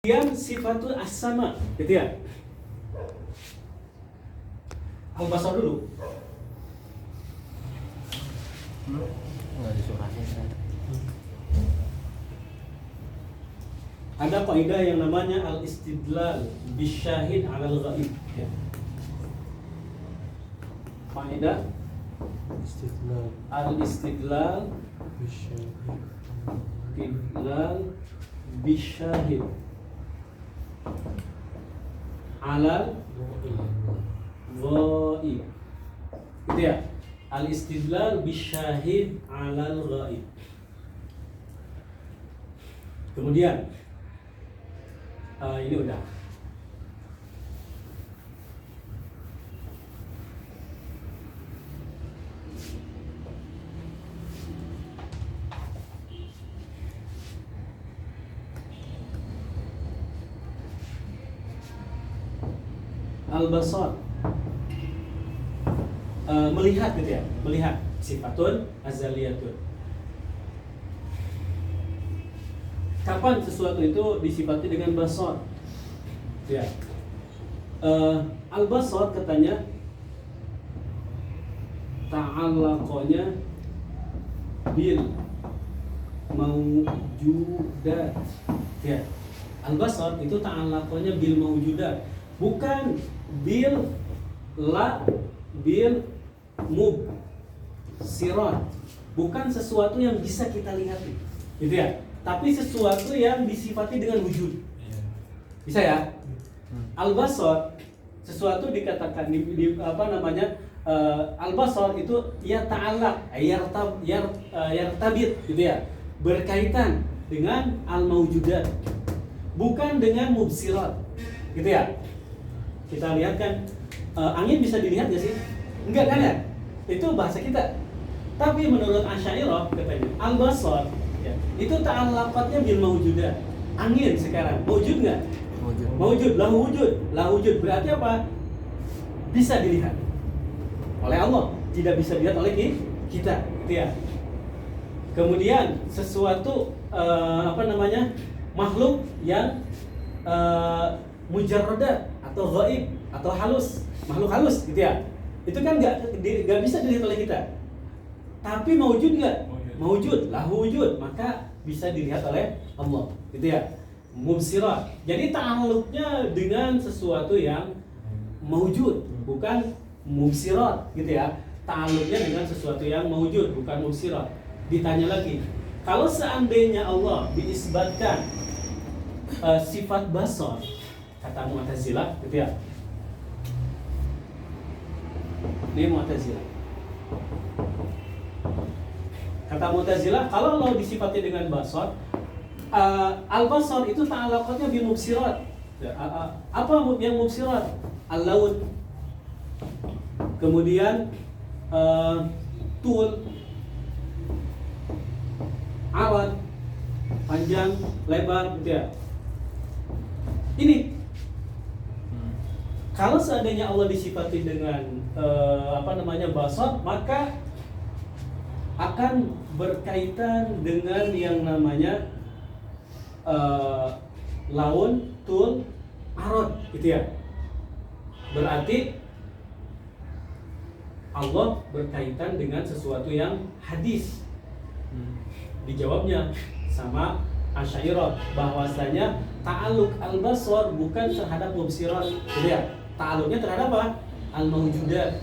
Kemudian sifatul as-sama, gitu ya. Al-basar dulu. Nggak disurahin kan? Ada kaidah yang namanya al-istidlal bisyahid 'alal ghaib. Ya. Kaidah al-istidlal bisyahid 'alal ghaib. Gitu ya. Al-istidlal bisyahid 'alal ghaib. Kemudian ini udah. Al-basar, melihat gitu ya, melihat sifatun azaliyatun. Kapan sesuatu itu disifati dengan basar? Ya, al-basar katanya ta'allaqonya bil maujudat. Ya, al-basar itu ta'allaqonya bil maujudat, bukan bil mubsirat, bukan sesuatu yang bisa kita lihat, gitu ya, tapi sesuatu yang disifati dengan wujud. Bisa ya? Al-basar, sesuatu dikatakan di apa namanya, al-basar itu ya ta'allaq, yartabit, gitu ya, berkaitan dengan al-maujudat, bukan dengan mubsirat, gitu ya. Kita lihat kan, angin bisa dilihat nggak sih? Enggak kan ya? Itu bahasa kita. Tapi menurut Asy'ariyah katanya al-basar ya, itu ta'allaqatnya bil maujudat. Angin sekarang maujud nggak? Maujud, lahu wujud. Berarti apa? Bisa dilihat oleh Allah, tidak bisa dilihat oleh kita, gitu ya. Kemudian sesuatu apa namanya, makhluk yang mujarradat atau ghaib atau halus, makhluk halus, gitu ya. Itu kan nggak bisa dilihat oleh kita. Tapi maujud nggak? Maujud, lahu wujud, maka bisa dilihat oleh Allah, gitu ya. Mubsirat. Jadi ta'alluqnya dengan sesuatu yang maujud, bukan mubsirat, gitu ya. Ta'alluqnya dengan sesuatu yang maujud, bukan mubsirat. Ditanya lagi, kalau seandainya Allah diisbatkan sifat basar, kata Mu'tazilah, gitu ya. Ini Mu'tazilah. Kata Mu'tazilah, kalau Allah disifati dengan basar, al-basar itu ta'alaqatnya bil mubsirat. Apa yang mubsirat? Al-laun. Kemudian tul, arad, panjang, lebar, gitu ya. Ini kalau seandainya Allah disifati dengan apa namanya, basar, maka akan berkaitan dengan yang namanya laun, tul, arad, gitu ya. Berarti Allah berkaitan dengan sesuatu yang hadis. Dijawabnya sama Asy'ariyah bahwasanya ta'alluq al-basar bukan terhadap mubsirat, gitu ya. Ta'alluqnya terhadap apa? Al-maujudat.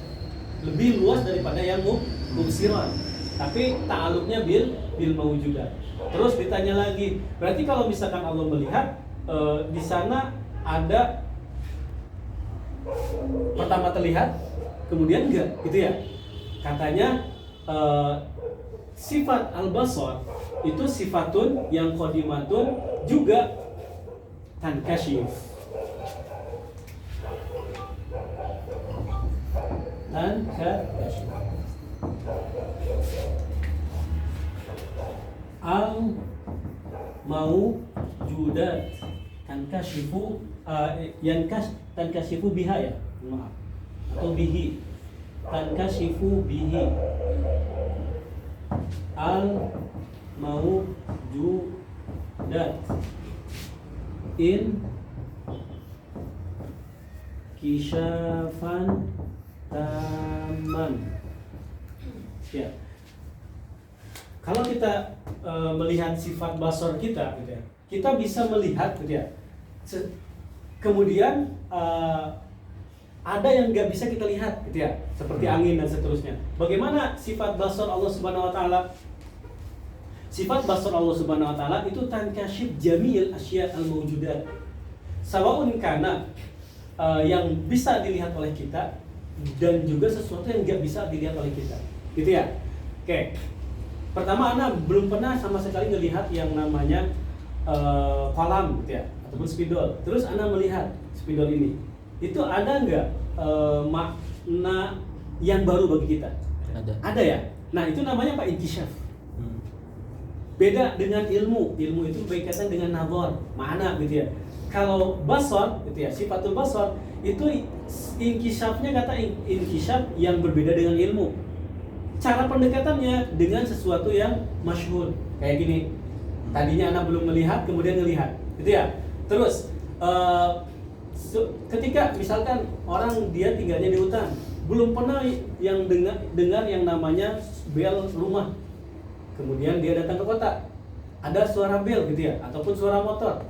Lebih luas daripada yang mubsirat. Tapi ta'alluqnya bil maujudat. Terus ditanya lagi, berarti kalau misalkan Allah melihat, di sana ada pertama terlihat, kemudian enggak, gitu ya. Katanya sifat al-basar itu sifatun yang qadimatun juga tankashif. Al-maujudat tankashifu, tankashifu biha, ya, maaf, atau bihi, tankashifu bihi al-maujudat. in kisyafan taman. Ya. Kalau kita melihat sifat basor kita, gitu ya, kita bisa melihat, gitu ya. Kemudian ada yang nggak bisa kita lihat, gitu ya, seperti angin dan seterusnya. Bagaimana sifat basor Allah Subhanahu Wa Taala? Sifat basor Allah Subhanahu Wa Taala itu tankashif jamil asya al mawjudat. Sawaun kana yang bisa dilihat oleh kita dan juga sesuatu yang nggak bisa dilihat oleh kita, gitu ya. Oke. Pertama, Anda belum pernah sama sekali melihat yang namanya kolam, gitu ya, ataupun spidol. Terus Anda melihat spidol ini, itu ada nggak makna yang baru bagi kita? Ada ya. Nah, itu namanya apa? Inkisyaf. Beda dengan ilmu itu berkaitan dengan nazar, mana, gitu ya. Kalau basor, gitu ya, sifatul basor itu inkisyafnya, kata inkisyaf yang berbeda dengan ilmu. Cara pendekatannya dengan sesuatu yang masyhur, kayak gini. Tadinya anak belum melihat, kemudian melihat, gitu ya. Terus ketika misalkan orang dia tinggalnya di hutan, belum pernah yang dengar yang namanya bel rumah. Kemudian dia datang ke kota, ada suara bel, gitu ya, ataupun suara motor.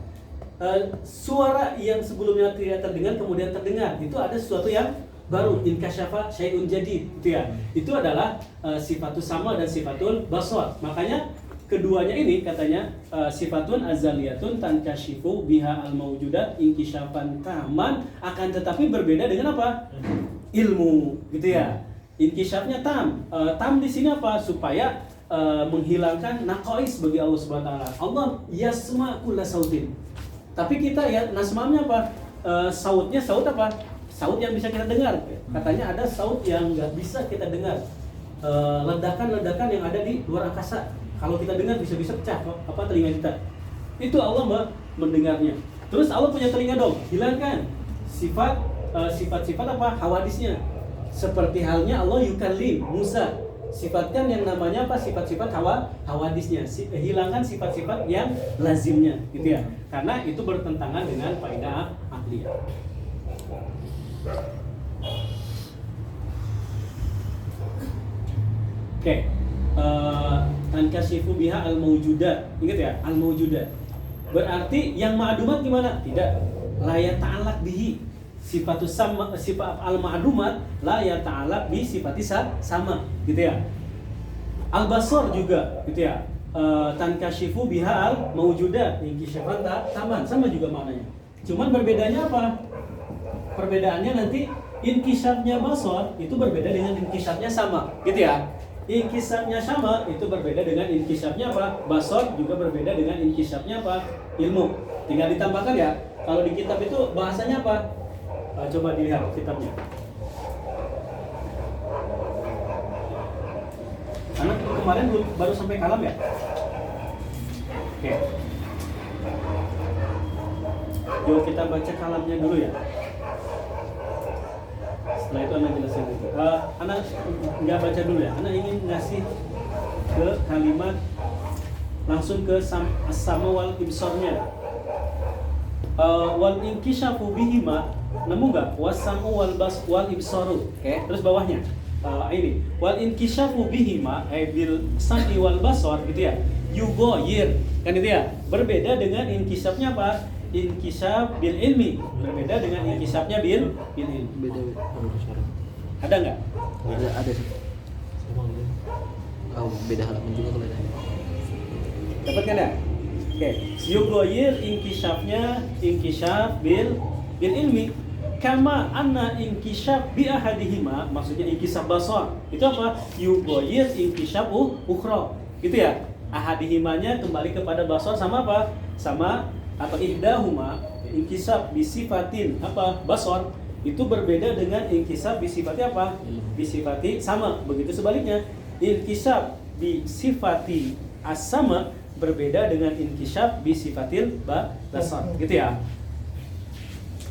Suara yang sebelumnya tidak terdengar kemudian terdengar, itu ada sesuatu yang baru, inkasyafa syai'un jadid, gitu ya. Itu adalah sifatul sama dan sifatul basar. Makanya keduanya ini katanya sifatun azaliyatun tankashifu biha al mawjudat inkisyafan taman, akan tetapi berbeda dengan apa? Ilmu, gitu ya. Inkisyafnya tam di sini apa? Supaya menghilangkan naqais bagi Allah Subhanahu wa taala. Allah yasma kulla sautin. Tapi kita ya nasmamnya apa? Sautnya saut apa? Saut yang bisa kita dengar. Katanya ada saut yang nggak bisa kita dengar. Ledakan-ledakan yang ada di luar angkasa. Kalau kita dengar bisa-bisa pecah apa telinga kita. Itu Allah mendengarnya. Terus Allah punya telinga dong. Hilangkan sifat-sifat apa? Hawadisnya. Seperti halnya Allah yukallim Musa. Sifatkan yang namanya apa? Sifat-sifat hawadisnya. Hilangkan sifat-sifat yang lazimnya, gitu ya. Karena itu bertentangan dengan kaidah akliyah. Oke. Tankashifu biha al-mawjudat. Ingat ya, al-mawjudat. Berarti yang ma'dumat gimana? Tidak. La yata'allaq bihi. Sifatus sama, sifat al-ma'dumat la yata'allaq bi sifati sama, gitu ya. Al-basar juga, gitu ya. Tankashifu biha al-mawjudat. Inkisyafan taman, sama juga maknanya. Cuman berbedanya apa? Perbedaannya nanti inkisyafnya basar itu berbeda dengan inkisyafnya sama, gitu ya. Inkisyafnya sama itu berbeda dengan inkisyafnya apa? Basar juga berbeda dengan inkisyafnya apa? Ilmu. Tinggal ditambahkan ya. Kalau di kitab itu bahasanya apa? Coba dilihat kitabnya. Karena kemarin baru sampai kalam ya. Oke. Yuk kita baca kalamnya dulu ya. Setelah itu Anda jelasin itu. Anda nggak baca dulu ya. Anda ingin ngasih ke kalimat langsung ke sama wal ibsornya. Wal inkishafu bihima, nemu nggak? Wasamu wal ibsoru. Okay. Terus bawahnya ini wal inkishafu bihima bil sam'i wal basar, gitu ya. Yugoyir, kan itu ya. Berbeda dengan inkishafnya apa? Inkishaf bil ilmi, berbeda dengan inkishafnya bil ilmi. Beda suara. Ada nggak? Ada sih. Oh, beda halaman juga kalau ada. Dapat kan ya? Oke. Yugoyir inkishafnya inkishaf bil ilmi. Kama anna inkishaf bi ahadihima, maksudnya inkishaf basar. Itu apa? Yugoyir inkishaf ukhra. Gitu ya. Ahadihimanya kembali kepada basar sama apa? Sama atau ihdahuma inkisab bisifatin apa basor itu berbeda dengan inkisab bisifati apa bisifati sama. Begitu sebaliknya inkisab bisifati as-sama berbeda dengan inkisab bisifatil basar, gitu ya.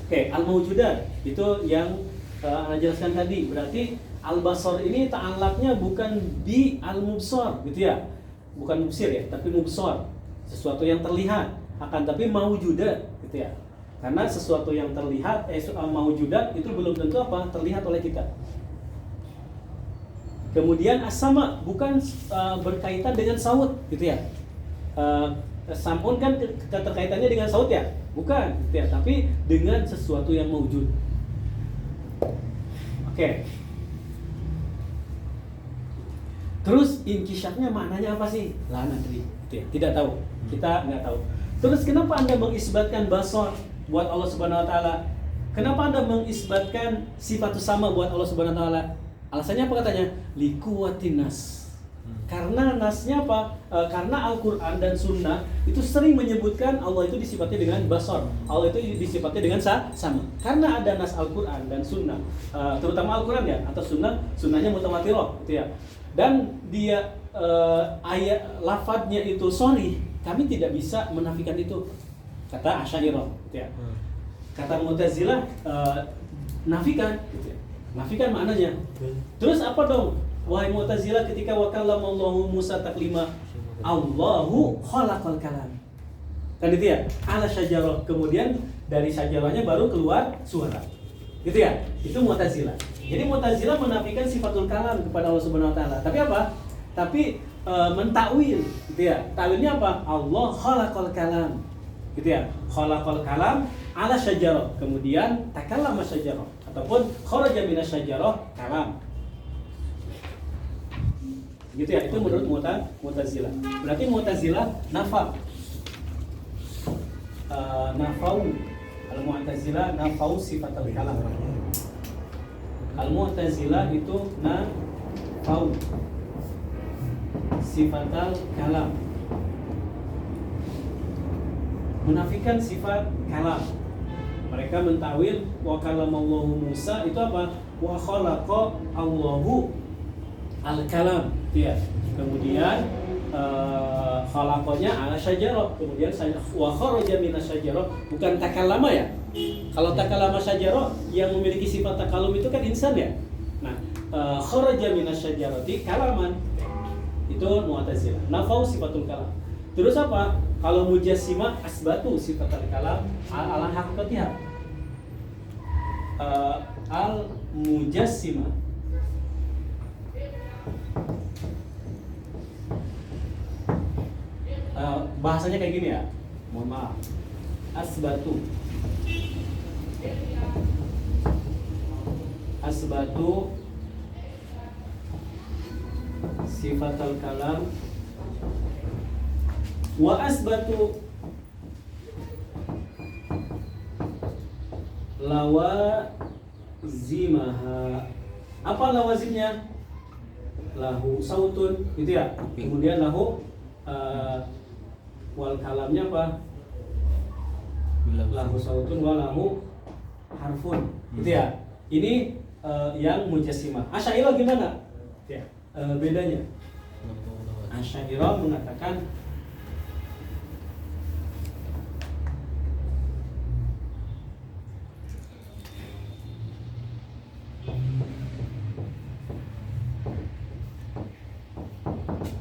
Oke, al-mawjudat itu yang Anda jelaskan tadi. Berarti al-basar ini ta'allaqnya bukan bi al-mubsar, gitu ya. Bukan mubsir ya, tapi mubsar, sesuatu yang terlihat. Akan tapi mawjudat, gitu ya. Karena sesuatu yang terlihat maujudat itu belum tentu apa terlihat oleh kita. Kemudian as-sama bukan berkaitan dengan saut gitu ya. Samun kan keterkaitannya dengan saut ya? Bukan gitu ya, tapi dengan sesuatu yang maujud. Oke. Terus inkisyafnya maknanya apa sih? Lah nanti gitu ya. Tidak tahu. Kita nggak tahu. Terus kenapa Anda mengisbatkan basar buat Allah Subhanahu wa taala? Kenapa Anda mengisbatkan sifat sama buat Allah Subhanahu wa taala? Alasannya apa katanya? Liquwatin nas. Karena nasnya apa? Karena Al-Qur'an dan Sunnah itu sering menyebutkan Allah itu disifati dengan basar. Allah itu disifati dengan sama. Karena ada nas Al-Qur'an dan Sunnah, terutama Al-Qur'an ya atau Sunnahnya mutawatirah gitu ya. Dan dia ayat lafadznya itu sharih, kami tidak bisa menafikan itu. Kata Asy'ariyah gitu ya. Kata Mu'tazilah nafikan gitu ya. Nafikan maknanya. Terus apa dong? Wahai Mu'tazilah ketika wakallamallahu Musa taklima, Allahu khalaqal kalam. Kan itu ya? Ala syajarah. Kemudian dari syajarahnya baru keluar suara. Gitu ya? Itu Mu'tazilah. Jadi Mu'tazilah menafikan sifatul kalam kepada Allah Subhanahu wa taala. Tapi apa? Tapi mentakwil, gitu ya. Takwilnya apa? Allah khalaqal kalam. Gitu ya. Khalaqal kalam ala syajarah. Kemudian takallama syajarah ataupun kharaja minas syajarah kalam. Gitu ya. Itu menurut Mu'tazilah. Berarti Mu'tazilah nafau. Al-Mu'tazilah nafau sifatul kalam. Al-Mu'tazilah itu nafau sifatal kalam, menafikan sifat kalam. Mereka mentawil wa kalamallahu Musa itu apa? Wa khalaqa Allahu al-kalam. Ya. Kemudian khalaqanya ala syajarah. Kemudian wa kharaja minas syajarah, bukan takallama ya. Kalau takallama syajarah yang memiliki sifat takalum itu kan insan ya. Nah, kharaja minas syajarati kalaman. Itu Mu'tazilah. Nafau sifatul kalam. Terus apa? Kalau Mujassimah asbatu sifatul kalam ala hakikatiha. Al-Mujassimah bahasanya kayak gini ya. Mohon maaf. Asbatu sifatul kalam wa asbatu lawazimaha. Apa lawazimnya? Lahu sautun, gitu ya. Kemudian lahu wal kalamnya apa? Lahu sautun wa lahu harfun, gitu ya. Ini yang Mujassimah. Asy'ariyah gimana? Ya, bedanya. Asy'ariyah mengatakan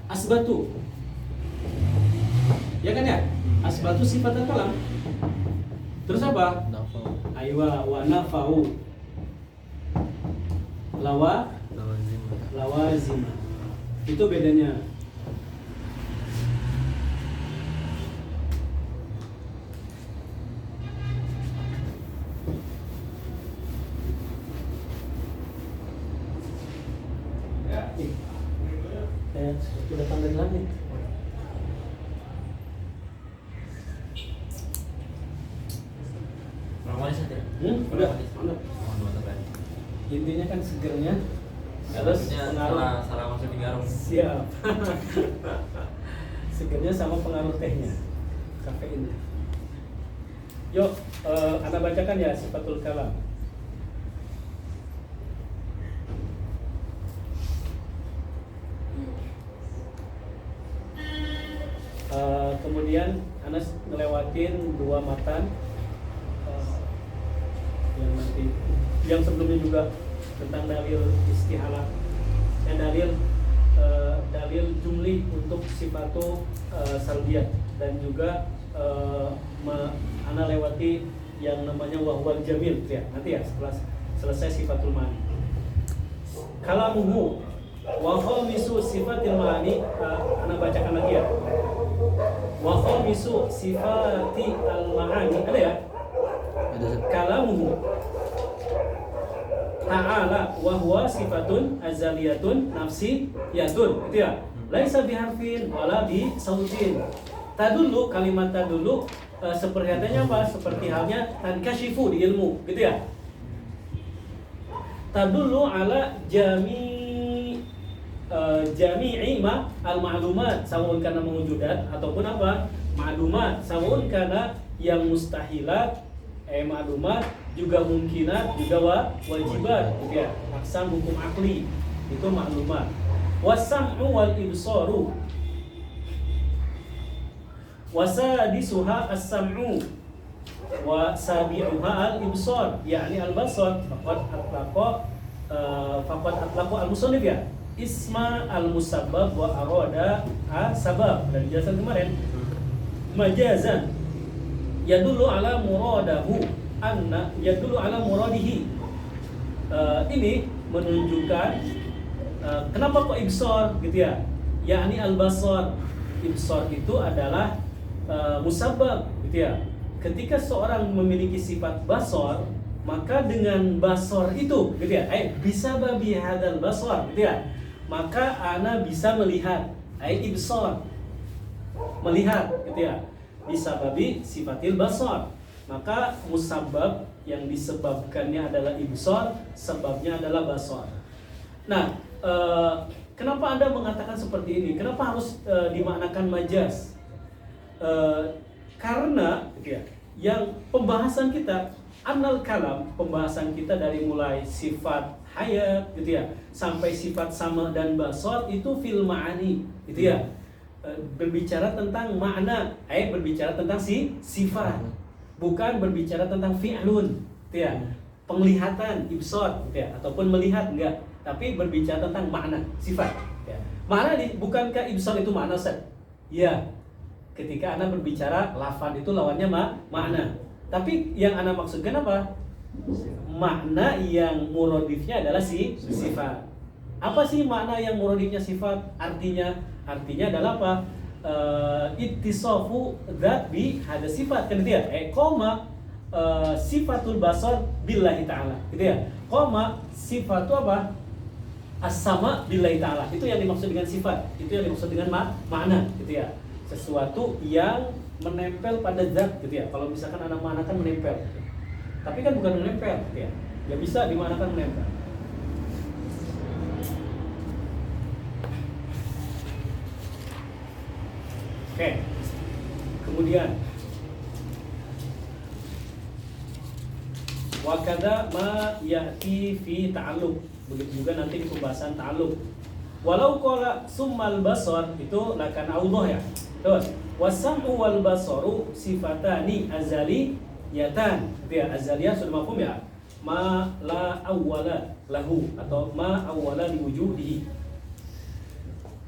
asbatu, ya kan ya? Asbatu sifat kalam. Terus apa? Nafau. Aywa wa nafau lawazimah. Itu bedanya. Sudah datang dari langit. Udah. Intinya kan segernya. Terus pengaruh salah masuk di garam. Siap. Segernya sama pengaruh tehnya, kafeinnya. Yuk, Anda bacakan ya sifatul kalam. Kemudian Anas ngelewatin dua matan yang sebelumnya juga tentang dalil istihalah, dalil jumli untuk sifatu salbiyah dan juga ana lewati yang namanya wahwal jamil ya. Nanti ya setelah selesai sifatul ma'ani. Kalamuhu wa khamisu sifatil ma'ani, ana bacakan lagi ya. Wa khamisu sifati al-ma'ani, ada ya? Ada Ustaz. Kalamuhu ta'ala wa huwa sifatun azaliyatun nafsiyatun, gitu ya. Laisa biharfin wala bi sautin. Tadulu, kalimat tadulu sepertinya apa? Seperti halnya tankashifu di ilmu, gitu ya. Tadulu ala jami'i ma al-ma'lumat, sawun kana mawjudat ataupun apa? Ma'lumat, sawun kana yang mustahilat, ma'lumat juga mungkinat juga wajibat, gitu ya. Aksam hukum akli itu ma'lumat. Wasam'u wal ibsaru wasadisuha as-sam'u wa sabi'uha al-ibsar, yakni al-basar. Faqad atlaqa al-musannif ya isma al-musabbab wa arada sabab, dari jelasan kemarin. Majazan yadullu ala muradahu anna yadullu ala muradihi. Ini menunjukkan kenapa kok ibsar, gitu ya, yakni al-basar. Ibsar itu adalah musabbab, gitu ya. Ketika seorang memiliki sifat basar, maka dengan basar itu, gitu ya, bisa babi hadal basar, gitu ya, maka ana bisa melihat, ibsar, melihat, gitu ya, bisa babi sifatil basar. Maka musabbab yang disebabkannya adalah ibsar, sebabnya adalah basar. Nah, kenapa Anda mengatakan seperti ini? Kenapa harus dimaknakan majaz? Karena, gitu ya, yang pembahasan kita annal kalam, pembahasan kita dari mulai sifat hayat, gitu ya, sampai sifat sama dan basar itu fil ma'ani, gitu ya, berbicara tentang makna, berbicara tentang sifat, bukan berbicara tentang fi'lun, gitu ya, penglihatan, ibsar, gitu ya, ataupun melihat, enggak, tapi berbicara tentang makna, sifat, ya. Makna bukankah ibsar itu makna, Ustaz? Ya. Ketika Anda berbicara lafaz itu lawannya makna. Tapi yang Anda maksudkan apa? Makna yang muradifnya adalah sifat. Apa sih makna yang muradifnya sifat? Artinya adalah apa? Ittisafu dzat bi hada sifat, kan gitu ya? Sifatul basar billahi ta'ala, gitu ya. Sifatu apa? As-sama billahi ta'ala. Itu yang dimaksud dengan sifat. Itu yang dimaksud dengan makna, gitu ya. Sesuatu yang menempel pada zat, gitu ya. Kalau misalkan anak maknakan menempel, gitu. Tapi kan bukan menempel, gitu ya. Ya bisa dimaknakan menempel. Oke. Kemudian wakada ma ya'ti fi ta'alluq. Begitu juga nanti di pembahasan ta'alluq. Walau qala summal basar, itu lakan Allah ya. Terus wasam'u wal basaru sifatani azaliyatan, gitu ya. Azaliyah sudah mafhum ya. Ma la awwala lahu atau ma awwala liwujudihi.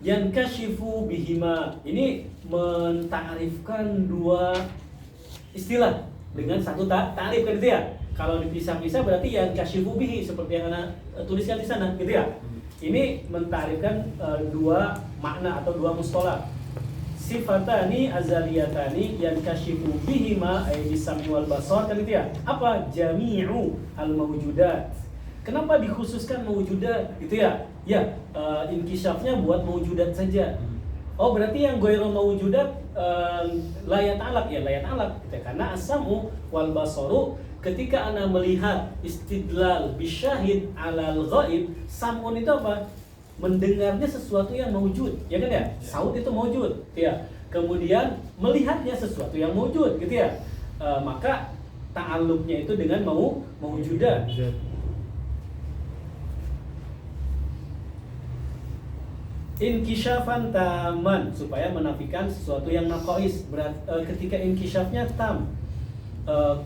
Yankashifu bihima, ini mentarifkan dua istilah dengan satu ta'rif, kan, gitu ya. Kalau dipisah-pisah berarti yankashifu bihi, seperti yang Anda tuliskan di sana, gitu ya. Ini mentarifkan dua makna atau dua mustolah. Sifatani azaliyatani yankashifu bihima ay bisami wal basar, kan, gitu ya. Apa? Jami'u al mawjudat. Kenapa dikhususkan mawjudat, gitu ya? Ya, inkishafnya buat mawjudat saja. Oh, berarti yang ghairu mawjudat layat alaq, ya layat alaq, gitu. Karena as-sam'u wal basaru, ketika Anda melihat istidlal bisyahid alal ghaib, sam'un itu apa? Mendengarnya sesuatu yang mawjud, ya kan ya? Saut itu mawjud, ya. Kemudian melihatnya sesuatu yang mawjud, gitu ya. Maka ta'alluqnya itu dengan mawjudat. Inkishafan taman, supaya menafikan sesuatu yang naqais. Ketika inkishafnya tam.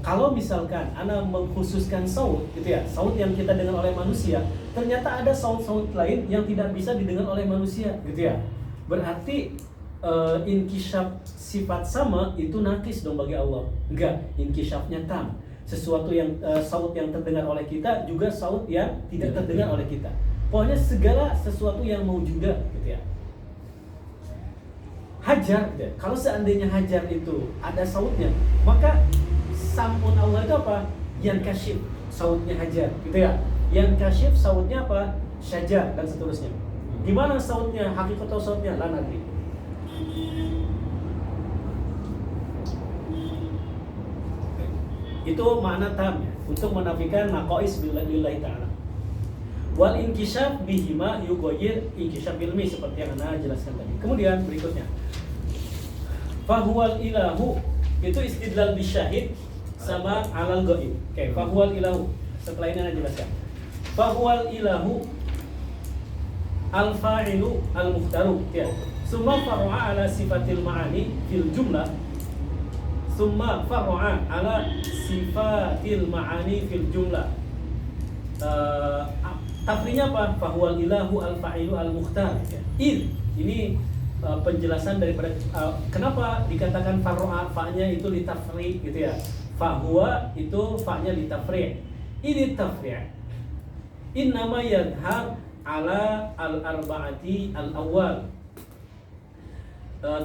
Kalau misalkan Anda mengkhususkan saut, gitu ya, saut yang kita dengar oleh manusia, ternyata ada saut-saut lain yang tidak bisa didengar oleh manusia, gitu ya. Berarti inkishaf sifat sama itu nakis dong bagi Allah. Enggak, inkishafnya tam. Sesuatu yang saut yang terdengar oleh kita juga saut yang tidak terdengar oleh kita. Pokoknya segala sesuatu yang maujudah gitu ya. Hajar gitu ya. Kalau seandainya hajar itu ada sautnya, maka sampun Allah itu apa? Yang kasyif, sautnya hajar gitu ya. Yang kasyif sautnya apa? Syajar dan seterusnya. Gimana sautnya? Hakikat sautnya la nadri. Itu makna tam ya, untuk menafikan naqais billahi ta'ala. Wal inkishaf bihima yughayir inkishaf ilmi seperti yang Anda jelaskan tadi. Kemudian berikutnya fahuwal ilahu, itu istidlal bisyahid sama alal ghaib. Oke, fahuwal ilahu. Setelah ini Anda jelaskan. Fahuwal ilahu al-fa'ilu al-mukhtaru ya. Summa far'a ala sifatil ma'ani fil jumlah. Summa far'a ala sifatil ma'ani fil jumlah. Tafrinya apa? Fahuwal ilahu al-fa'ilu al-mukhtar ya. Ini penjelasan daripada kenapa dikatakan far'a, fa-nya itu litafri gitu ya. Fahuwa itu fa-nya litafri. Ini tafri'. Innama yadhhar ala al-arba'ati al-awwal.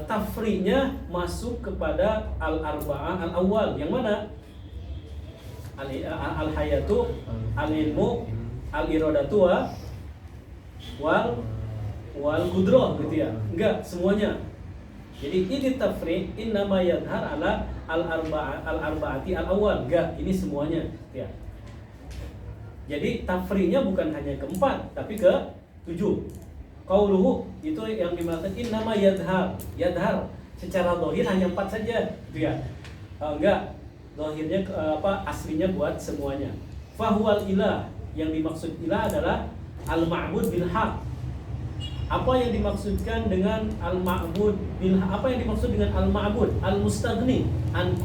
Tafri'nya masuk kepada al-arba'ah al-awwal. Yang mana? Al-hayatu, al-ilmu, al-iradatu wal qudrah gitu ya. Enggak, semuanya. Jadi ini tafri' innama yadhhar ala al-arba'ati al-awwal. Enggak, ini semuanya gitu ya. Jadi tafri'nya bukan hanya keempat, tapi ke 7. Qauluhu itu yang dimaksud innama yadhhar. Yadhhar secara zahir hanya 4 saja gitu ya. Enggak, zahirnya aslinya buat semuanya. Fahuwal ilah, yang dimaksud ilah adalah al-ma'bud bil haq. Apa yang dimaksudkan dengan al-ma'bud bil haq? Apa yang dimaksud dengan al-ma'bud? Al-mustaghni an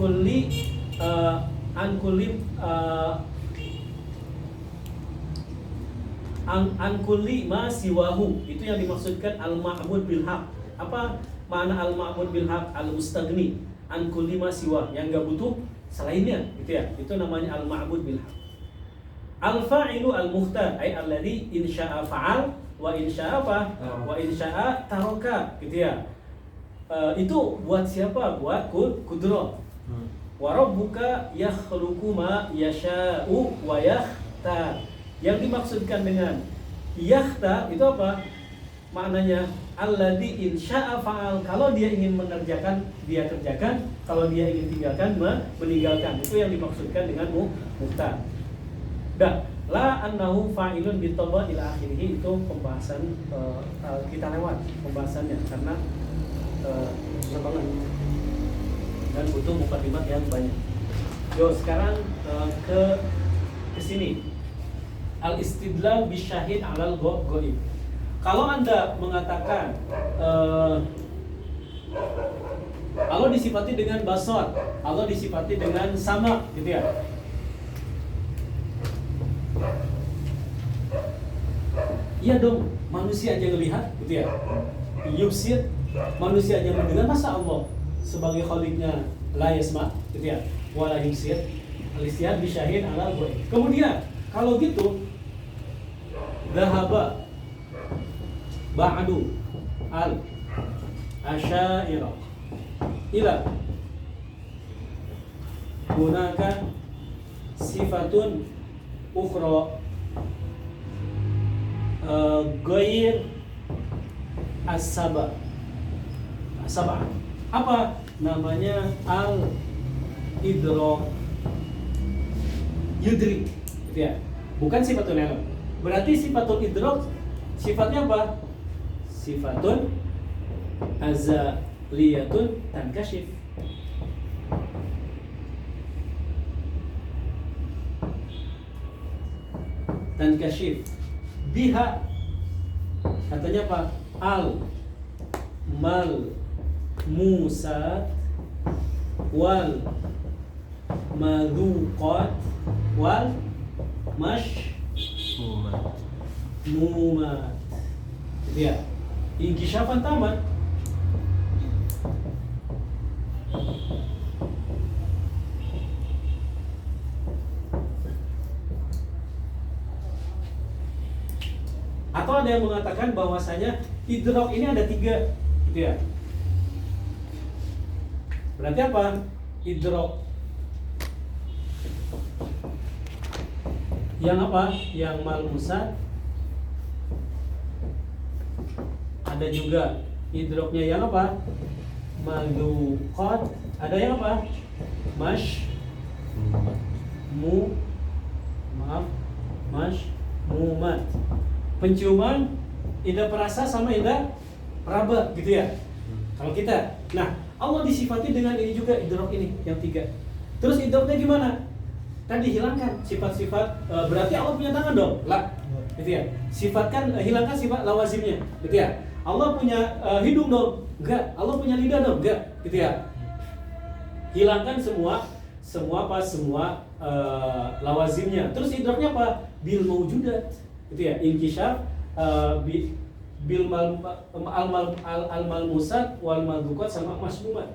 kulli ma siwahu. Itu yang dimaksudkan al-ma'bud bil haq. Apa makna al-ma'bud bil haq? Al-mustaghni an kulli ma siwa, yang enggak butuh selainnya gitu ya. Itu namanya al-ma'bud bil haq. Al-fa'ilu al-mukhtar ay alladhi in sya'a fa'al wa in sya'a wa in sya'a taraka gitu ya. Itu buat siapa? Buat kudrah. Wa rabbuka yakhluqu ma yasha'u wa yakhtar. Yang dimaksudkan dengan yakhtar itu apa? Maknanya alladzi in sya'a fa'al, kalau dia ingin mengerjakan dia kerjakan, kalau dia ingin tinggalkan meninggalkan. Itu yang dimaksudkan dengan mukhtar. Dah, la annahu fa'ilun bitaba ila akhirih, itu pembahasan kita lewat pembahasannya karena susah banget dan butuh mukadimah yang banyak. Yo, sekarang ke sini. Al-istidlal bisyahid 'alal ghaib. Kalau Anda mengatakan Allah disifati dengan basar, Allah disifati dengan sama gitu ya. Iya dong, manusia aja ngelihat gitu ya. Yubsir, manusia aja mendengar, masa Allah sebagai khaliknya la yasma gitu ya. Wala yubsir. Al-istidlal bisyahid 'alal ghaib. Kemudian kalau gitu dhahaba ba'du al-asy'ariyah ila hunaka sifatun ukhra ghair as-sab'a. Apa namanya? Al-idrak, yudrik gitu ya. Bukan sifatul ilm. Berarti sifatul idrak sifatnya apa? Sifatun azaliyatun tankashif. Tankashif biha, katanya apa? Al mal musat wal madhuqat wal mumat. Ya, inkishafan tamat. Atau ada yang mengatakan bahwasanya idrok ini ada 3, gitu ya. Berarti apa? Idrok yang apa? Yang malmusat. Ada juga idroknya yang apa? Madhuqat. Ada yang apa? Mumat. Penciuman, indera perasa sama indera peraba, gitu ya. Kalau kita, nah Allah disifati dengan ini juga idrok ini yang 3. Terus idroknya gimana? Tadi hilangkan sifat-sifat, berarti Allah punya tangan dong? Lah, gitu ya. Sifatkan, hilangkan sifat lawazimnya, gitu ya. Allah punya hidung dong? Enggak. Allah punya lidah dong? Enggak, gitu ya. Hilangkan semua lawazimnya. Terus idroknya apa? Bil maujudat, gitu ya. Inkisyaf bil al malmusat wal madhuqat sama masmumat.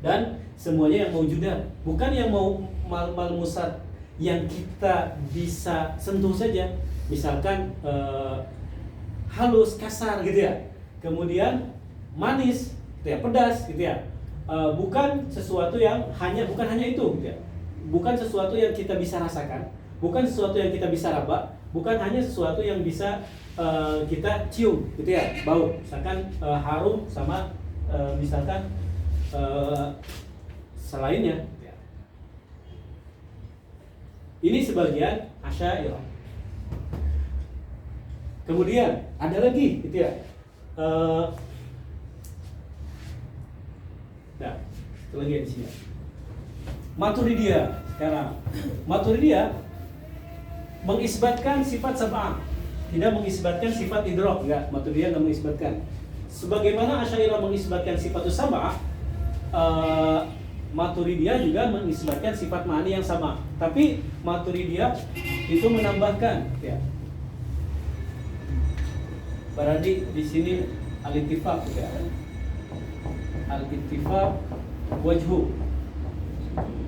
Dan semuanya yang maujudat, bukan yang mau malmusat yang kita bisa sentuh saja. Misalkan halus, kasar, gitu ya. Kemudian manis, gitu ya, pedas, gitu ya. Bukan sesuatu yang bukan hanya itu, gitu ya. Bukan sesuatu yang kita bisa rasakan, bukan sesuatu yang kita bisa raba, bukan hanya sesuatu yang bisa kita cium, gitu ya, bau. Misalkan harum sama misalkan selainnya. Ini sebagian Asy'ariyah. Kemudian ada lagi, gitu ya. Nah, itu lagi di sini. Maturidiyah sekarang. Maturidiyah mengisbatkan sifat sab'ah, tidak mengisbatkan sifat idrok, enggak. Maturidiyah enggak mengisbatkan. Sebagaimana Asy'ariyah mengisbatkan sifat sab'ah, Maturidiyah juga mengisbatkan sifat ma'ani yang sama. Tapi Maturidiyah itu menambahkan, ya. Berarti di sini al-ittifaq, ya. Al-ittifaq wajhu.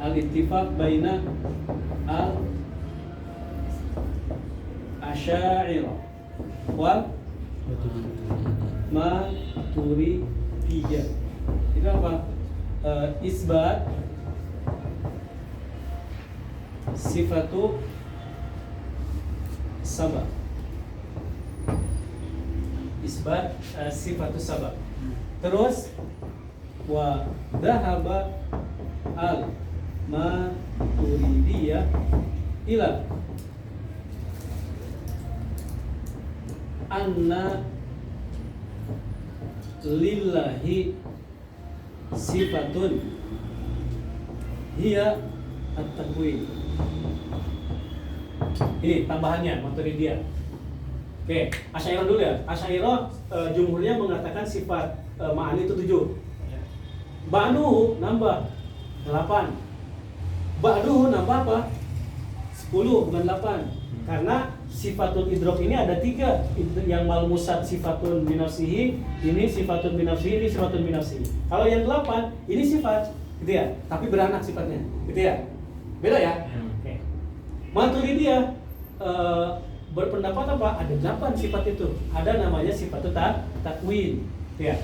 Al-ittifaq baina al-Asy'ariyah wal Maturidiyah. Itu apa? Isbat sifatu sabab. Isbat sifatu sabab. Terus wa dhahaba al Maturidiyah ila anna lillahi sifatun hiya at-takwin. Ini tambahannya Maturidiyah. Oke, Asy'ariyah dulu ya. Asy'ariyah jumhurnya mengatakan sifat ma'ani itu 7. Ba'duhu nambah 8. Ba'duhu nambah apa? 10 bukan 8. Karena sifatul idrok ini ada 3. Yang malmusat sifatun binafsihi, ini sifatun binafsihi, ini sifatun binafsihi. Kalau yang 8 ini sifat, gitu ya, tapi beranak sifatnya, gitu ya. Beda ya? Oke. Maturidiyah berpendapat apa? Ada 8 sifat itu. Ada namanya sifatut takwin, gitu ya.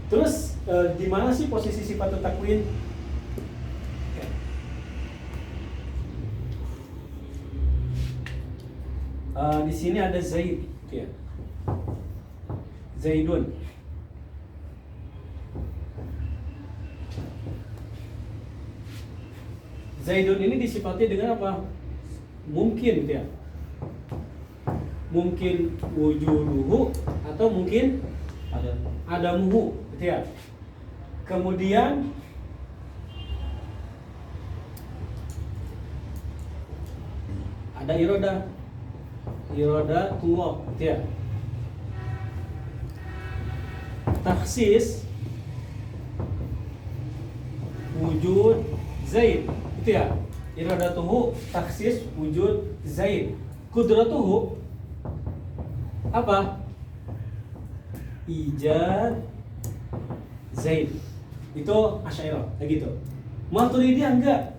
Terus di mana sih posisi sifatut takwin? Di sini ada Zaid, ya. Zaidun. Zaidun ini disifati dengan apa? Mungkin, ya. Mungkin wujuduhu atau mungkin adamuhu, gitu ya. Kemudian ada irodah tullah, gitu ya. Taksis wujud Zaid, gitu ya. Iradatuhu taksis wujud Zaid. Kudratuhu apa? Ijad Zaid. Itu Asy'ariyah, kayak gitu. Maturidiyah enggak.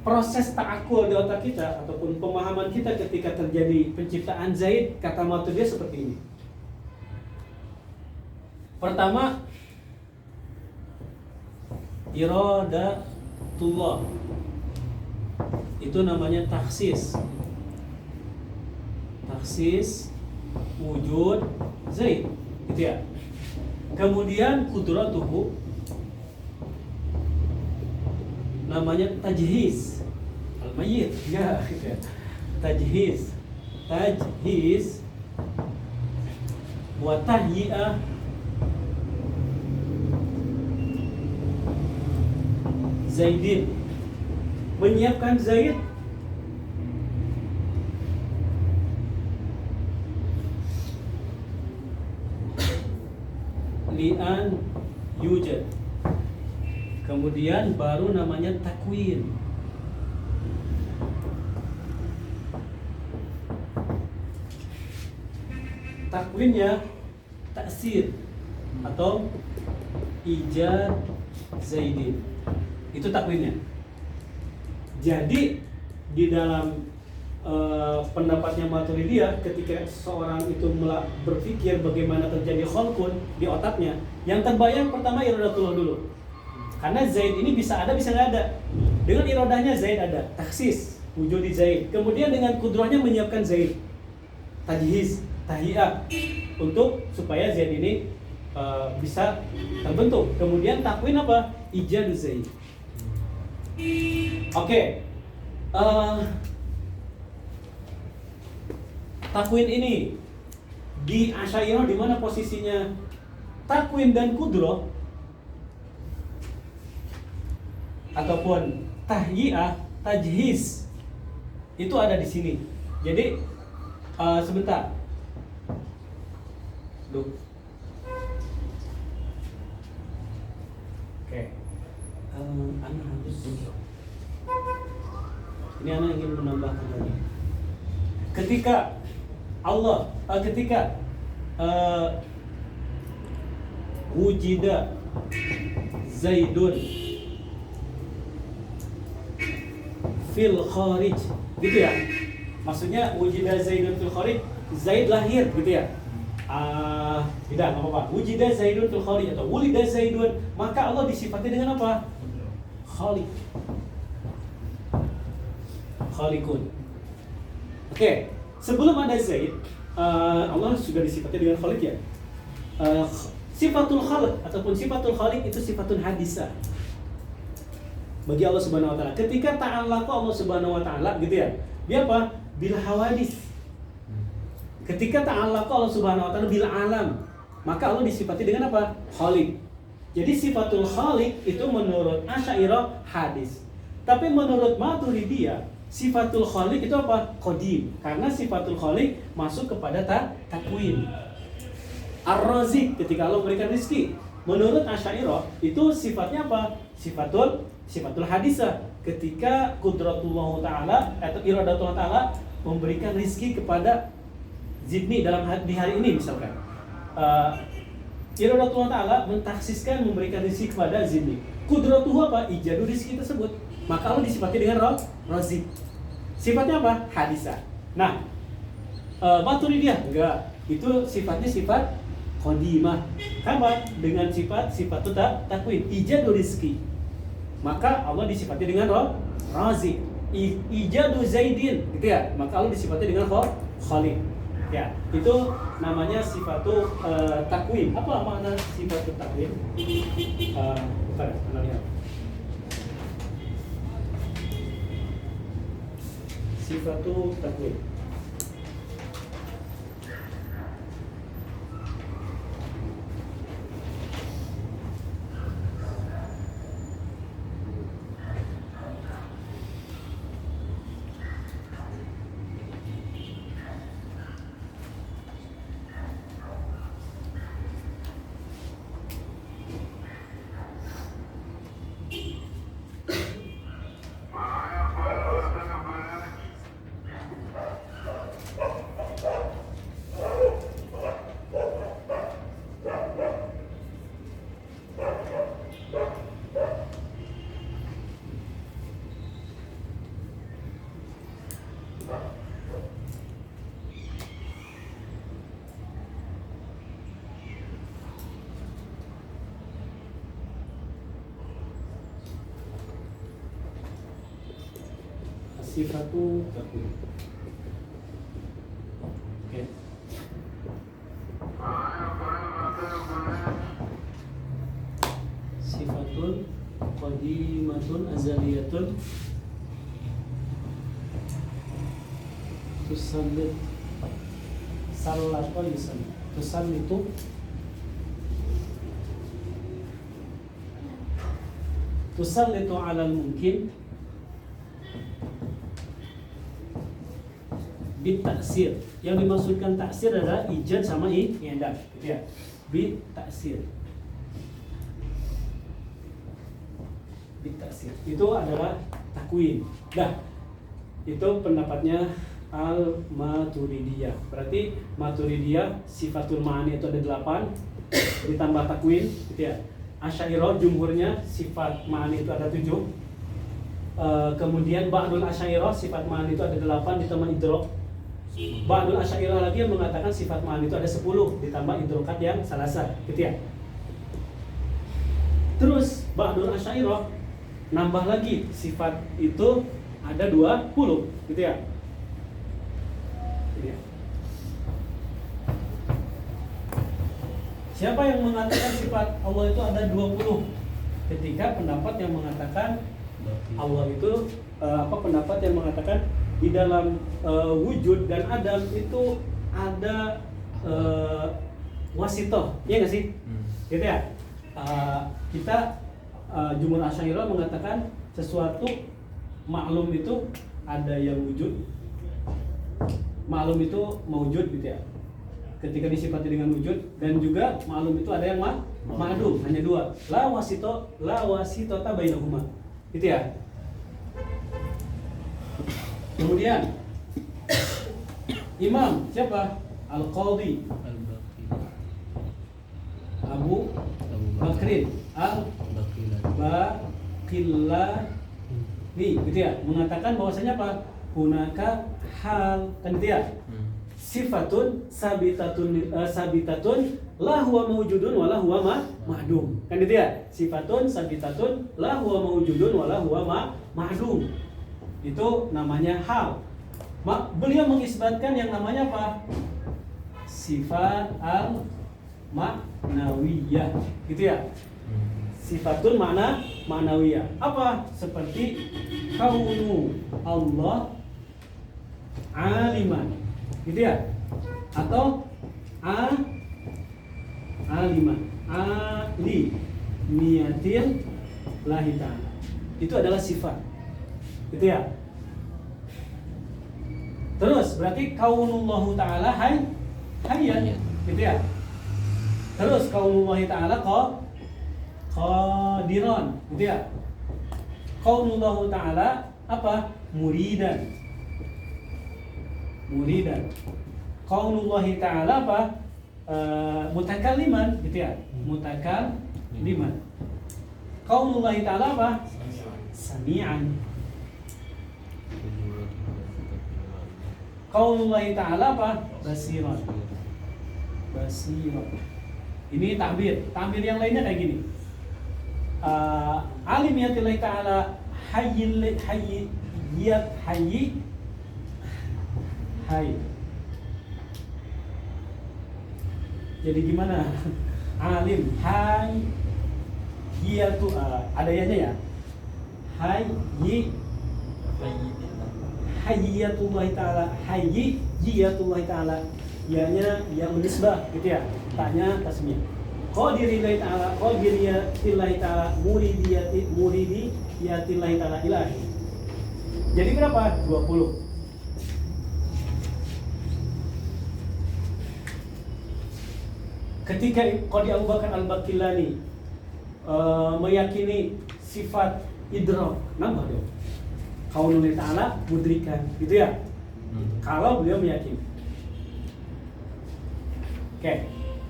proses ta'akul di otak kita ataupun pemahaman kita ketika terjadi penciptaan Zaid, kata Maturidiyah seperti ini. Pertama, iradatullah. Itu namanya taksis. Taksis wujud Zaid, gitu ya. Kemudian qudratuhu namanya tajhiz al-mayyit, ya, gitu ya. Tajhiz wa tahyi'ah Zaidin, menyiapkan Zaid li'an yujad. Kemudian baru namanya takwin. Takwinnya taksir atau ijad Zaidin. Itu takwinnya. Jadi di dalam pendapatnya Maturidiyah, ketika seorang itu berpikir bagaimana terjadi khalqun di otaknya, yang terbayang pertama iradatullah dulu. Karena Zaid ini bisa ada, bisa nggak ada. Dengan iradahnya Zaid ada, taksis, wujud di Zaid. Kemudian dengan kudrahnya menyiapkan Zaid, tajhiz, tahiyah, untuk supaya Zaid ini bisa terbentuk. Kemudian takwin apa? Ijadu Zaid. Oke. Takwin ini di Asy'ariyah di mana posisinya takwin dan kudrah ataupun tahyiyah, tajhiz itu ada di sini. Jadi sebentar. Duh. Oke. Anak harus ini anak ingin menambahkan lagi. Ketika Allah, wujida Zaidun fil kharij, gitu ya. Maksudnya wujida Zaidun fil kharij, Zaid lahir, gitu ya. Tidak apa-apa. Wujida Zaidun fil kharij atau wulida Zaidun, maka Allah disifati dengan apa? Khaliq. Khaliqun. Oke, sebelum ada Zaid, Allah sudah disifati dengan Khaliq, ya. Sifatul Khaliq ataupun sifatul Khaliq itu sifatun hadisah bagi Allah Subhanahu wa taala. Ketika ta'allaqu Allah Subhanahu wa taala, gitu ya. Dia apa? Bil hawadis. Ketika ta'allaqu Allah Subhanahu wa taala bil alam, maka Allah disifati dengan apa? Khaliq. Jadi sifatul Khaliq itu menurut Asy'ariyah hadis. Tapi menurut Maturidiyah, sifatul Khaliq itu apa? Qadim. Karena sifatul Khaliq masuk kepada takwin. Ar-Razik, ketika Allah memberikan rezeki. Menurut Asy'ariyah itu sifatnya apa? Sifatul hadisah. Ketika qudratullah taala atau iradatullah taala memberikan rezeki kepada Zidni dalam di hari ini misalkan. Iradatullah taala mentaksiskan memberikan rezeki kepada Zidni. Qudratuhu apa? Ijadu rezeki tersebut. Maka Allah disifati dengan Razik. Sifatnya apa? Hadisah. Nah, Maturidiyah enggak. Itu sifatnya sifat qadimah. Apa? Dengan sifat takwin, ijadu rizki. Maka Allah disifati dengan Razik. Ijadu Zaidin, gitu ya. Maka Allah disifati dengan Khaliq. Ya, itu namanya sifatu takwin. Apa makna sifatu takwin? Bentar, kita lihat. Sifatu takwin. sifatu takwin. Oke. Sifatun qadimatun azaliyatun tusallit sallata yusallit tusallitu tusallitu alal mungkin bitaksir. Yang dimaksudkan taksir adalah ijad sama i'dad, gitu ya. Bitaksir. Bitaksir. Itu adalah takwin. Dah. Itu pendapatnya Al-Maturidiyah. Berarti Maturidiyah sifatul ma'ani itu ada 8 ditambah takwin, gitu ya. Asy'ariyah jumhurnya sifat ma'ani itu ada 7. Kemudian Ba'dul Asy'ariyah sifat ma'ani itu ada 8 ditambah idrok. Ba'dul Asy'ariyah lagi yang mengatakan sifat ma'ani itu ada 10 ditambah idrokat yang salasa, gitu ya. Terus Ba'dul Asy'ariyah nambah lagi sifat itu ada 20, gitu ya. Gitu ya. Siapa yang mengatakan sifat Allah itu ada 20? Ketika pendapat yang mengatakan Allah itu pendapat yang mengatakan di dalam wujud dan adam itu ada wasitoh, iya nggak sih? Gitu ya. Kita jumhur Asy'ariyah mengatakan sesuatu maklum itu ada yang wujud, maklum itu mawjud, gitu ya. Ketika disifati dengan wujud, dan juga maklum itu ada yang ma'dum, hanya 2. La wasitota bainahuma, gitu ya. Kemudian imam siapa? Al-Qadhi Abu Bakrin Al-Baqillani, gitu ya, mengatakan bahwasanya apa? Hunaka hal, kan gitu ya. Sifatun sabitatun la huwa mawjudun wa la huwa ma'dum, kan gitu ya. Sifatun sabitatun la huwa mawjudun wa la huwa ma'dum. Itu namanya hal. Beliau mengisbatkan yang namanya apa? Sifat al-ma'nawiyah, gitu ya. Sifatul ma'nawiyah. Apa? Seperti kaunu Allah aliman, gitu ya. Atau aliman, ali niyatil lahi ta'ala. Itu adalah sifat, gitu ya. Terus berarti kaunullahu ta'ala hayyan, gitu ya. Terus kaunullahi ta'ala qadiran, gitu ya. Kaunullahu ta'ala apa? Muridan. Kaunullahi ta'ala apa? Mutakalliman, gitu ya. Mutakalliman. Kaunullahi ta'ala apa? Sami'an. Kaunullahi ta'ala apa? Basiran. Ini takbir yang lainnya kayak gini. Alimiyatillahi ta'ala hayy. Jadi gimana? Alim hayyatu, ada yanya ya. Hayyatullahi ta'ala, hayyatullahi ta'ala, ianya yang menisbah, gitu ya. Taknya tasmiyah. Qadirillahi ta'ala, qadiriyatillahi ta'ala, muridiyatillahi ta'ala ilahi. Jadi berapa? 20. Ketika Qadhi Abu Bakar Al-Baqillani meyakini sifat idrak, nambah dong. Kaunullahi ta'ala mudrikan, gitu ya. Kalau beliau meyakini. Oke.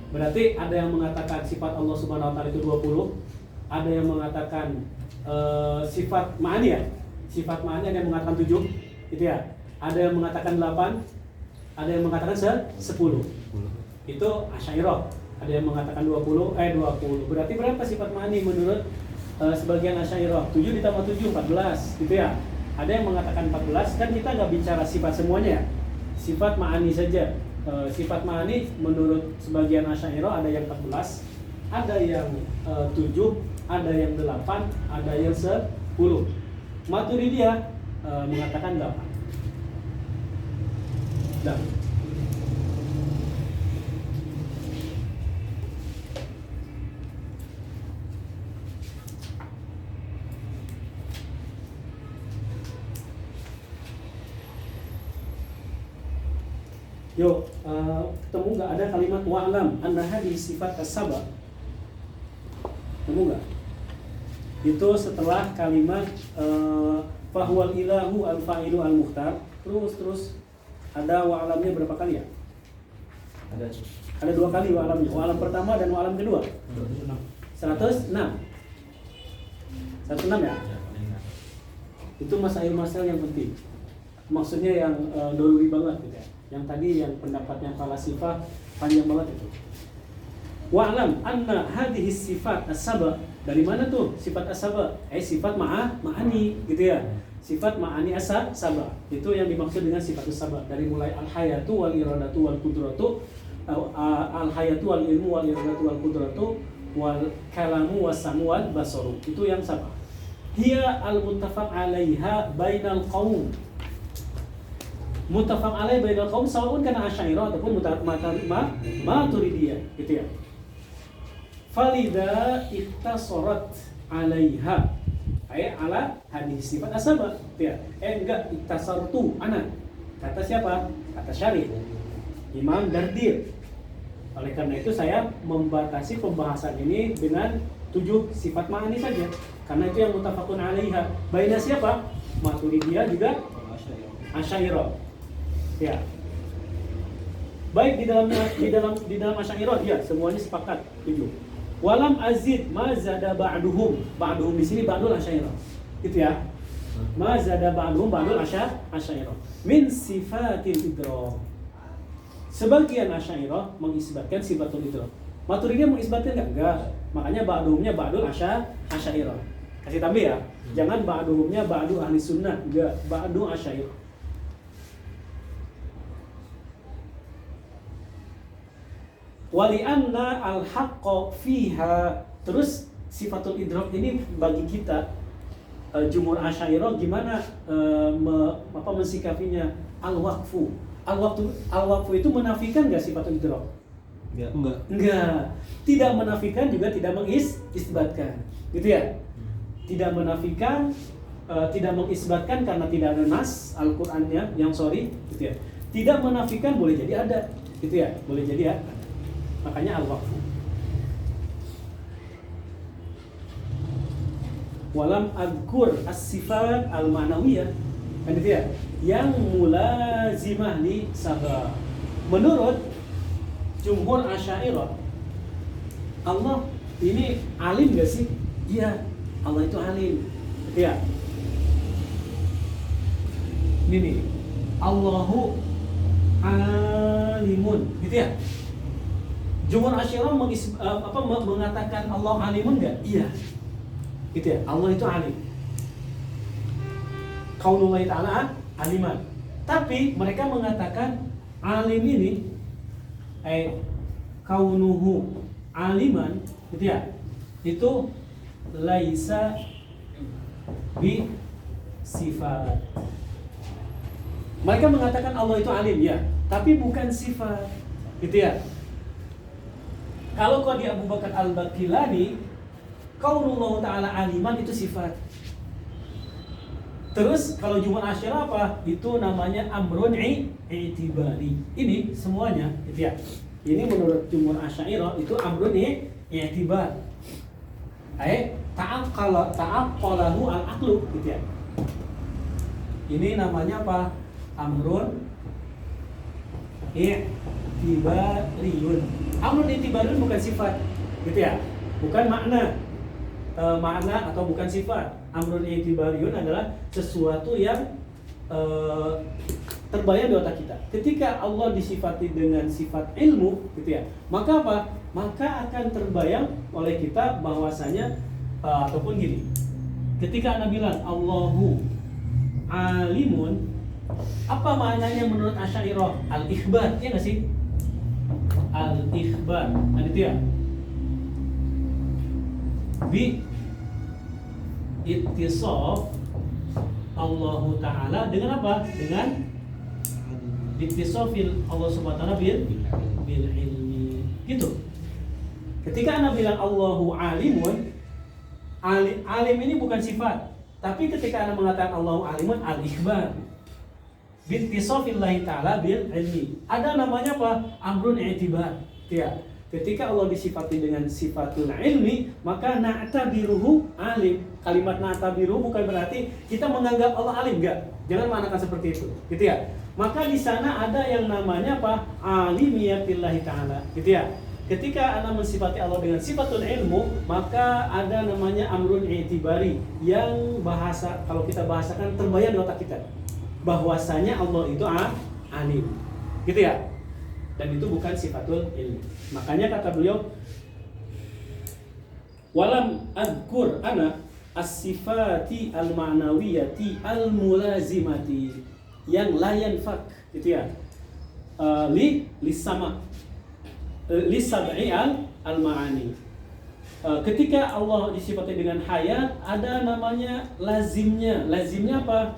Berarti ada yang mengatakan sifat Allah Subhanahu wa taala itu 20, ada yang mengatakan sifat ma'ani ya. Sifat ma'ani ada yang mengatakan 7, gitu ya. Ada yang mengatakan 8, ada yang mengatakan 10. Itu Asy'ariyah. Ada yang mengatakan 20. Berarti berapa sifat ma'ani menurut sebagian Asy'ariyah? 7 ditambah 7 14, gitu ya. Ada yang mengatakan 14, kan kita nggak bicara sifat semuanya ya. Sifat ma'ani saja. Sifat ma'ani menurut sebagian Asy'ariyah ada yang 14, ada yang 7, ada yang 8, ada yang 10. Maturidiyah mengatakan 8. Nah. Yuk, ketemu nggak ada kalimat wa'lam anna hadhihi sifat as-saba? Ketemu nggak? Itu setelah kalimat fahuwal ilahu al-fa'ilu al-mukhtar. Terus ada wa'lamnya berapa kali ya? Ada 2 kali wa'lamnya. Wa'lam pertama dan wa'lam kedua. 106. 106 ya? Itu masail-masail yang penting. Maksudnya yang doruri banget gitu ya. Yang tadi yang pendapatnya falasifah panjang banget itu. Wa'lam anna hadhihi sifat as-saba. Dari mana tuh sifat as-saba? Sifat ma'ani gitu ya. Sifat ma'ani as-saba. Itu yang dimaksud dengan sifat as-saba. Dari mulai al-hayatu wal iradatu wal qudratu, al-hayatu wal ilmu wal iradatu wal qudratu wal kalamu was samu wal basaru. Itu yang saba. Hiya al-muttafaq 'alaiha bainal qaum. Muttafaq alaih bainal qaum sawa'un kana Asy'ariyah ataupun Maturidiyah gitu ya. Falidha iktasarat 'alaiha ay ala hadis sifat asaba gitu ya. Enggak iktasartu ana. Kata siapa? Kata Syarih. Imam Dardir. Oleh karena itu saya membatasi pembahasan ini dengan 7 sifat ma'ani saja. Karena itu yang muttafaqun 'alaiha. Baina siapa? Maturidiyah juga Asy'ariyah. Ya. Baik di dalam Asy'ariyah ya semuanya sepakat 7. Walam azid ma zada ba'duhum. Ba'duhum di sini ba'dul Asy'ariyah. Gitu ya. Ma zada ba'duhum ba'dul Asy'ariyah. Min sifatil idrak. Sebagian Asy'ariyah mengisbatkan sifatul idrak. Maturidiyah mengisbatkan enggak? Makanya ba'duhumnya ba'dul Asy'ariyah. Kasih tambah ya. Jangan ba'duhumnya ba'du ahli sunnah, enggak, ba'du Asy'ariyah. Wali'anna al-haqqa fiha. Terus sifatul idrak ini bagi kita jumhur Asy'ariyah gimana mensikapinya? Al-waqfu. Al-waqfu itu menafikan enggak sifatul idrak? Enggak. Tidak menafikan juga tidak mengisbatkan. Gitu ya? Tidak menafikan, tidak mengisbatkan karena tidak ada nas Al-Qur'annya yang gitu ya. Tidak menafikan boleh jadi ada. Gitu ya? Boleh jadi ya. Makanya al-waqfu. Walam adkur as-sifat al-ma'nawiyah. Kan gitu ya? Yang mulazimah li sabah. Menurut jumhur Asy'ariyah, Allah ini alim gak sih? Iya, Allah itu alim. Gitu ya? Ini nih. Allahu alimun. Gitu ya? Jumhur Asy'ariyah mengatakan Allah alimun enggak? Iya. Gitu ya. Allah itu alim. Qaulullah ta'ala aliman. Tapi mereka mengatakan alim ini kaunuhu aliman gitu ya. Itu laisa bi sifat. Mereka mengatakan Allah itu alim ya, tapi bukan sifat. Gitu ya. Kalau Qadhi Abu Bakar Al-Baqillani, qaulullah ta'ala aliman itu sifat. Terus kalau jumhur Asy'ariyah apa? Itu namanya amrun i'tibari. Ini semuanya, gitu ya. Ini menurut jumhur Asy'ariyah itu amrun i'tibar. Ta'aqqalahu al-aqlu, gitu ya. Ini namanya apa? Amrun i'tibariyun. Amrun i'tibariyun bukan sifat, gitu ya. Bukan makna atau bukan sifat. Amrun i'tibariyun adalah sesuatu yang terbayang di otak kita. Ketika Allah disifati dengan sifat ilmu, gitu ya. Maka apa? Maka akan terbayang oleh kita bahwasanya ataupun gini. Ketika Anda bilang Allahu alimun, apa maknanya menurut Asy'ariyah? Al-ikhbar, ya nggak sih? Al-ikhbar, nah itu ya. Bi ittisaf Allah Ta'ala dengan apa? Dengan ittisafil Allah Subhanahu wa ta'ala bil ilmi. Gitu. Ketika Anda bilang Allahu alimun, alim ini bukan sifat. Tapi ketika Anda mengatakan Allahu alimun, al-ikhbar. Bittisafillahi ta'ala bil ilmi. Ada namanya apa? Amrun i'tibar. Ya. Ketika Allah disifati dengan sifatul ilmi, maka na'tabiruhu alim. Kalimat na'tabiruhu bukan berarti kita menganggap Allah alim, enggak. Jangan mengatakan seperti itu. Gitu ya. Maka di sana ada yang namanya apa? Alimiyatillahi ta'ala. Gitu ya. Ketika Anda mensifati Allah dengan sifatul ilmu, maka ada namanya amrun i'tibari yang bahasa, kalau kita bahasakan terbayang di otak kita bahwasanya Allah itu alim. Gitu ya. Dan itu bukan sifatul ilmi. Makanya kata beliau, walam adkur ana as-sifati al-ma'nawiyati al-mulazimati yang la yanfak, gitu ya. Li sama li sab'i al-ma'ani. Ketika Allah disifati dengan hayat, ada namanya lazimnya. Lazimnya apa?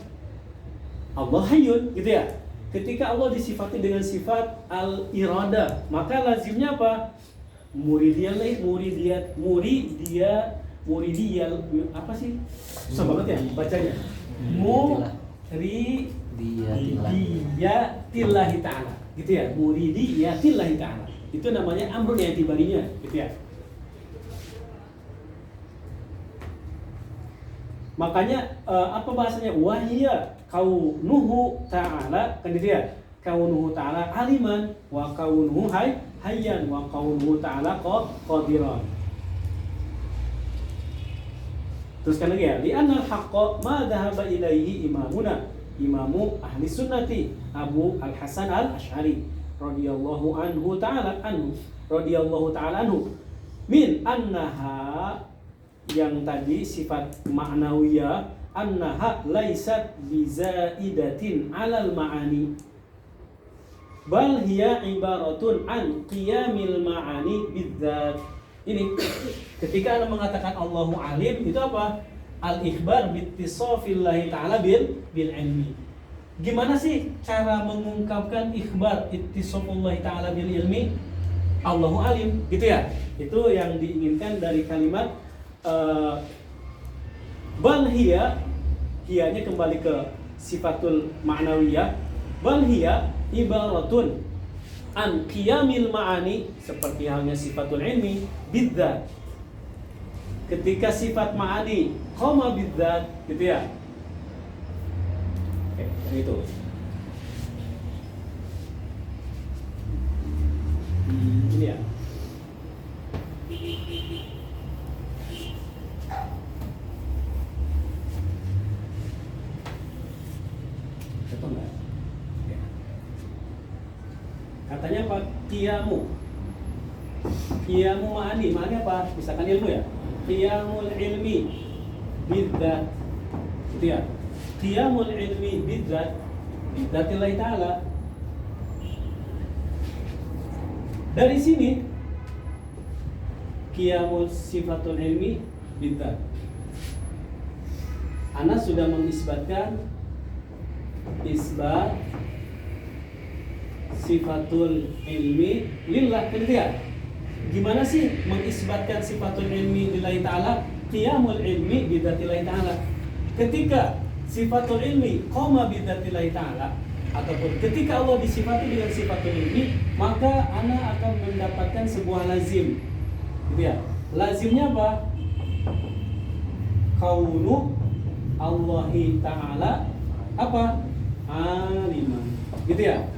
Allah hayyun, gitu ya. Ketika Allah disifati dengan sifat al-irada, maka lazimnya apa? Muridiyal apa sih? Susah banget ya bacanya. Muridiyatillahi ta'ala, gitu ya. Muridiyatillahi ta'ala. Itu namanya amrun i'tibarinya, gitu ya. Makanya apa bahasanya? Wahiyya kaunuhu ta'ala, kan gitu ya. Kaunuhu ta'ala aliman wa kaunuhu hayyan wa kaunuhu ta'ala qadiran. Teruskan lagi ya. Li'anna al-haqqa ma dhahaba ilaihi imamu ahli sunnati Abu Al-Hasan Al-Asy'ari radhiyallahu ta'ala anhu min annaha, yang tadi sifat ma'nawiyah, annaha laisat bizaidatin 'alal ma'ani bal hiya ibaratun an qiyamil ma'ani bidzat. Ini ketika Anda mengatakan Allahu alim, itu apa? Al-ikhbar bittisafillahi ta'ala bil ilmi. Gimana sih cara mengungkapkan ikhbar ittisafullahi ta'ala bil ilmi? Allahu alim, gitu ya. Itu yang diinginkan dari kalimat bal hiya, hiyanya kembali ke sifatul ma'nawiyah. Bal hiya ibaratun an qiyamil ma'ani, seperti halnya sifatul ilmi bidzat. Ketika sifat ma'ani qama bidzat, gitu ya. Oke, itu. Ini ya. Betul nggak? Ya. Katanya apa? Qiyamu ma'ani apa? Misalkan ilmu ya. Qiyamul ilmi bidzat, gitu ya. Qiyamul ilmi bidzatillahi ta'ala. Dari sini qiyamul sifatul ilmi bidzat, Ana sudah mengisbatkan isbat sifatul ilmi lillah, gitu ya. Gimana sih mengisbatkan sifatul ilmi lillahi ta'ala? Qiyamul ilmi bidzatillahi ta'ala. Ketika sifatul ilmi qama bidzatillahi ta'ala, ataupun ketika Allah disifati dengan sifatul ilmi, maka ana akan mendapatkan sebuah lazim, gitu ya. Lazimnya apa? Kaunu Allahi ta'ala apa? Aliman, gitu ya.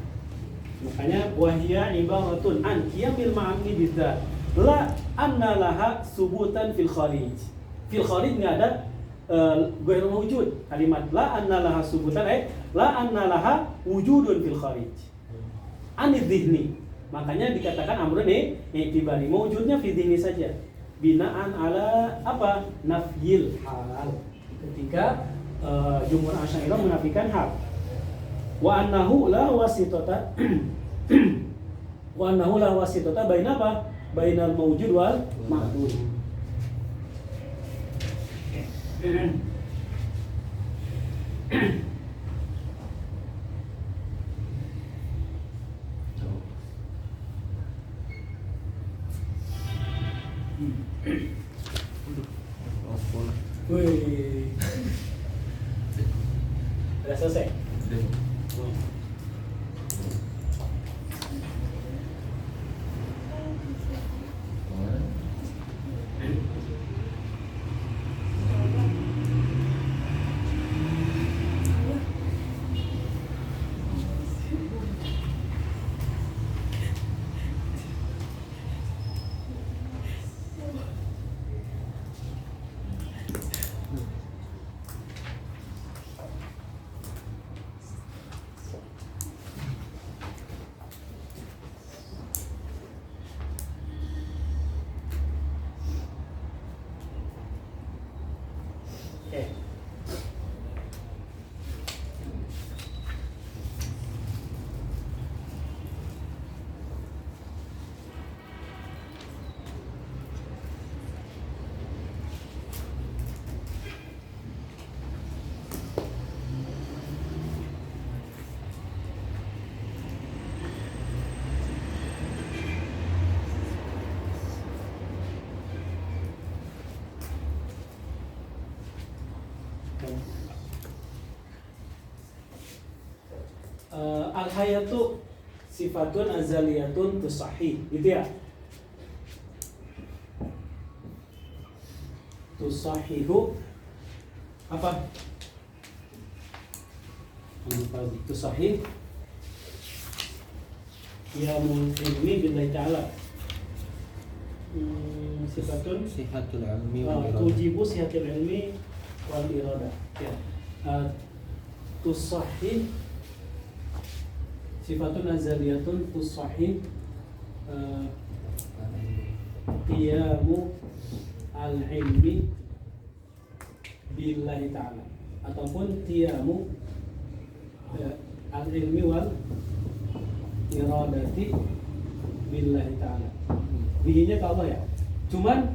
Makanya wahiyya ibaratun an qiyamil ma'ani bidzat la anna laha subutan fil kharij. Fil kharij enggak ada ghairu mawjud. Kalimat la anna laha subutan la anna laha wujudun fil kharij. Anid dhihni. Makanya dikatakan amrun i'tibari, mawjudnya fi dhihni saja. Binaan ala apa? Nafyil hal. Ketika jumhur Asy'ariyah menafikan hal. Wa annahu la wasitata wa annahu la wasitata baina apa? Bainal mawjud wal ma'dud. Wih. Udah selesai? Oke. Al-hayatu sifatun azaliyatun tusahih, gitu ya. Tusahihu apa? Tusahih ya ilmi billahi ta'ala. Sifatun sihatul ilmi tujibu sihatul ilmi wal irada. Ya. Tusahih sifatun azaliyatun tusahih qiyamu al-ilmi billahi ta'ala, ataupun qiyamu al-ilmi wal iradati billahi ta'ala. Bihinya ke Allah ya. Cuman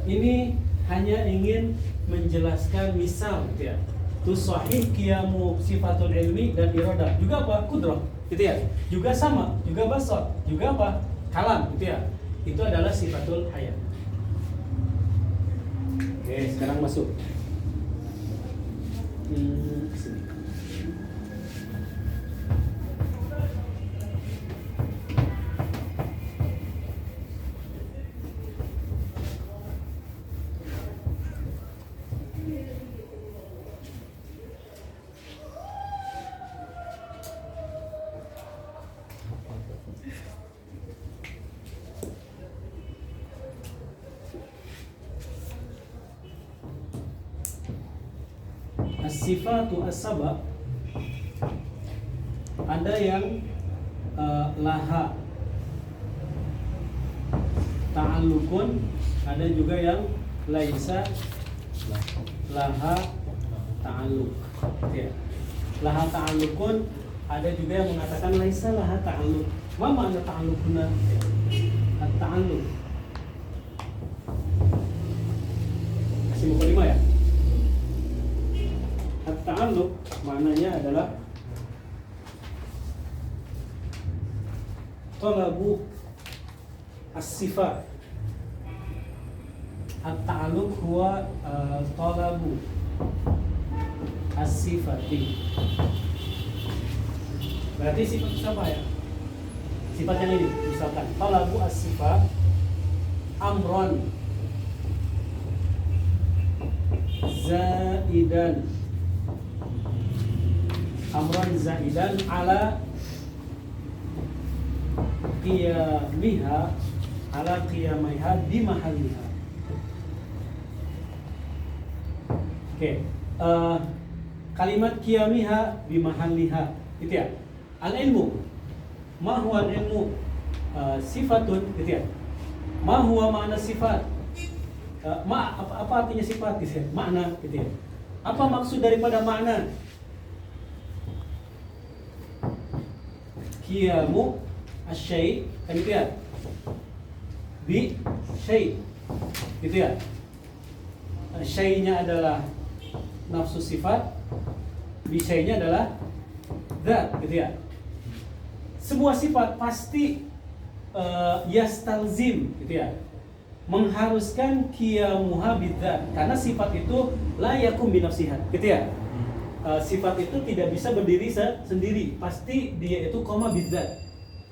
ini hanya ingin menjelaskan misal gitu ya. Tusahih qiyamu sifatul ilmi dan iradah. Juga apa? Kudrah, gitu ya. Juga sama, juga basar, juga apa? Kalam, gitu ya. Itu adalah sifatul hayat. Oke, sekarang masuk. Sini. As-sifatu as-saba, ada yang laha ta'alluqun, ada juga yang laisa laha ta'alluq. Ya. Laha ta'alluqun, ada juga yang mengatakan laisa laha ta'alluq. Ma makna ta'alluquna? At-ta'alluq. Kasih mukadimah ya. At-ta'alluq maknanya adalah talabu as-sifat. At-ta'alluq huwa talabu as-sifati. Berarti sifat itu apa ya? Sifat yang ini, misalkan talabu as-sifat amron zaidan, amron zaidan ala qiyamiha, ala qiyamiha di mahalliha. Oke, kalimat qiyamiha bi mahalliha gitu ya. Al ilmu, ma huwa al ilmu? Sifatun gitu ya. Ma huwa makna sifat? Apa artinya sifat gitu ya? Makna gitu ya. Apa maksud daripada makna? Qiyamu asyai, kan gitu ya? Bi syai, gitu ya? Syai'nya adalah nafsu sifat, bi syai'nya adalah zat, gitu ya? Semua sifat pasti yastalzim, gitu ya, mengharuskan qiyamuha bidzat, karena sifat itu la yakum bi nafsiha, gitu ya. Sifat itu tidak bisa berdiri sendiri, pasti dia itu koma bidzat,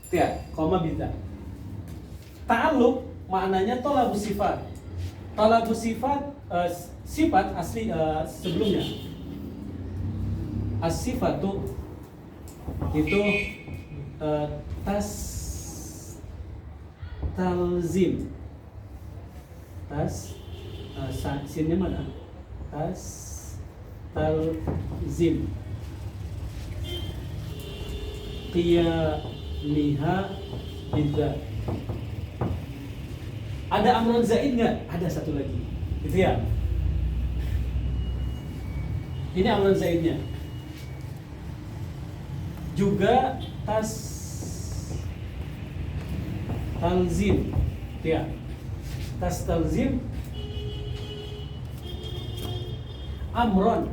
gitu ya, koma bidzat. Ta'alluq maknanya tolabus sifat. Tolabus sifat sifat asli sebelumnya. As-sifatu itu talzim. Sinnya mana? Talzim. Qiyamiha bidzat. Ada amrun zaid nggak? Ada satu lagi, gitu ya. Ini amrun zaidnya. Juga talzim, ya. Talzim amron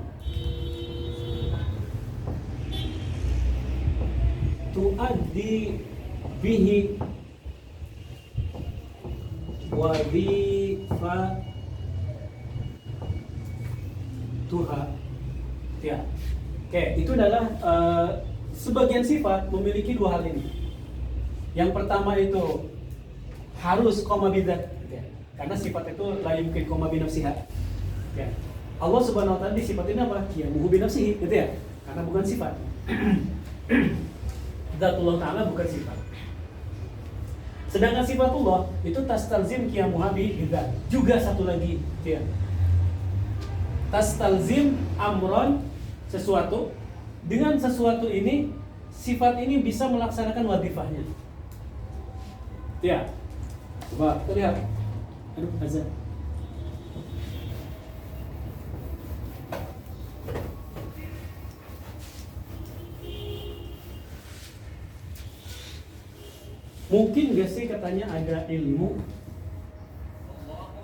tuaddi bihi wadifatuha, ya. Oke, itu adalah sebagian sifat memiliki dua hal ini. Yang pertama itu harus koma bidzat, ya. Karena sifat itu la yumkin koma bi nafsiha, ya. Allah Subhanahu wa taala disifatin apa? Qiyamuhu bi nafsihi, gitu ya. Karena bukan sifat. Zatullah taala bukan sifat. Sedangkan sifatullah itu tastalzim qiyamuha bi bidzat. Juga satu lagi, gitu ya. Tastalzim amron, sesuatu. Dengan sesuatu ini, sifat ini bisa melaksanakan wadifahnya. Ya. Coba kita lihat. Aduh, azan. Mungkin gak sih katanya ada ilmu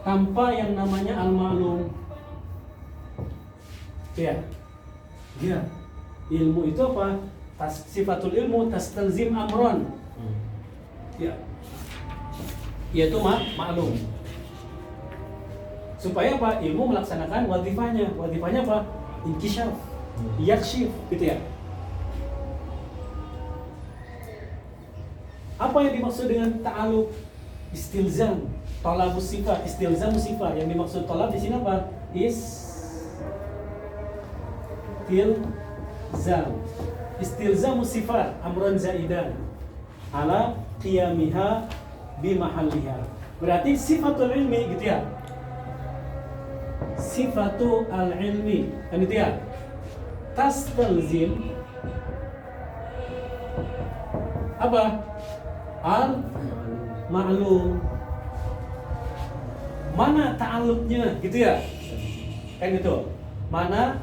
tanpa yang namanya al-ma'lum? Ya. Ya. Ilmu itu apa? Sifatul ilmu tastalzim amron. Ya. Yaitu ma'lum. Supaya apa? Ilmu melaksanakan wadifahnya. Wadifahnya apa? Inkisyaf, yakshif, gitu ya. Apa yang dimaksud dengan ta'alluq? Istilzam, talabus sifat, istilzam sifat. Yang dimaksud talab di sini apa? Istilzam sifat amran zaidan ala qiyamiha bi mahalliha. Berarti sifatul ilmi, gitu ya. Sifatul al-ilmi, kan itu ya. Tastalzim apa? Al-ma'lum. Mana ta'alluqnya, gitu ya. Kan gitu. Mana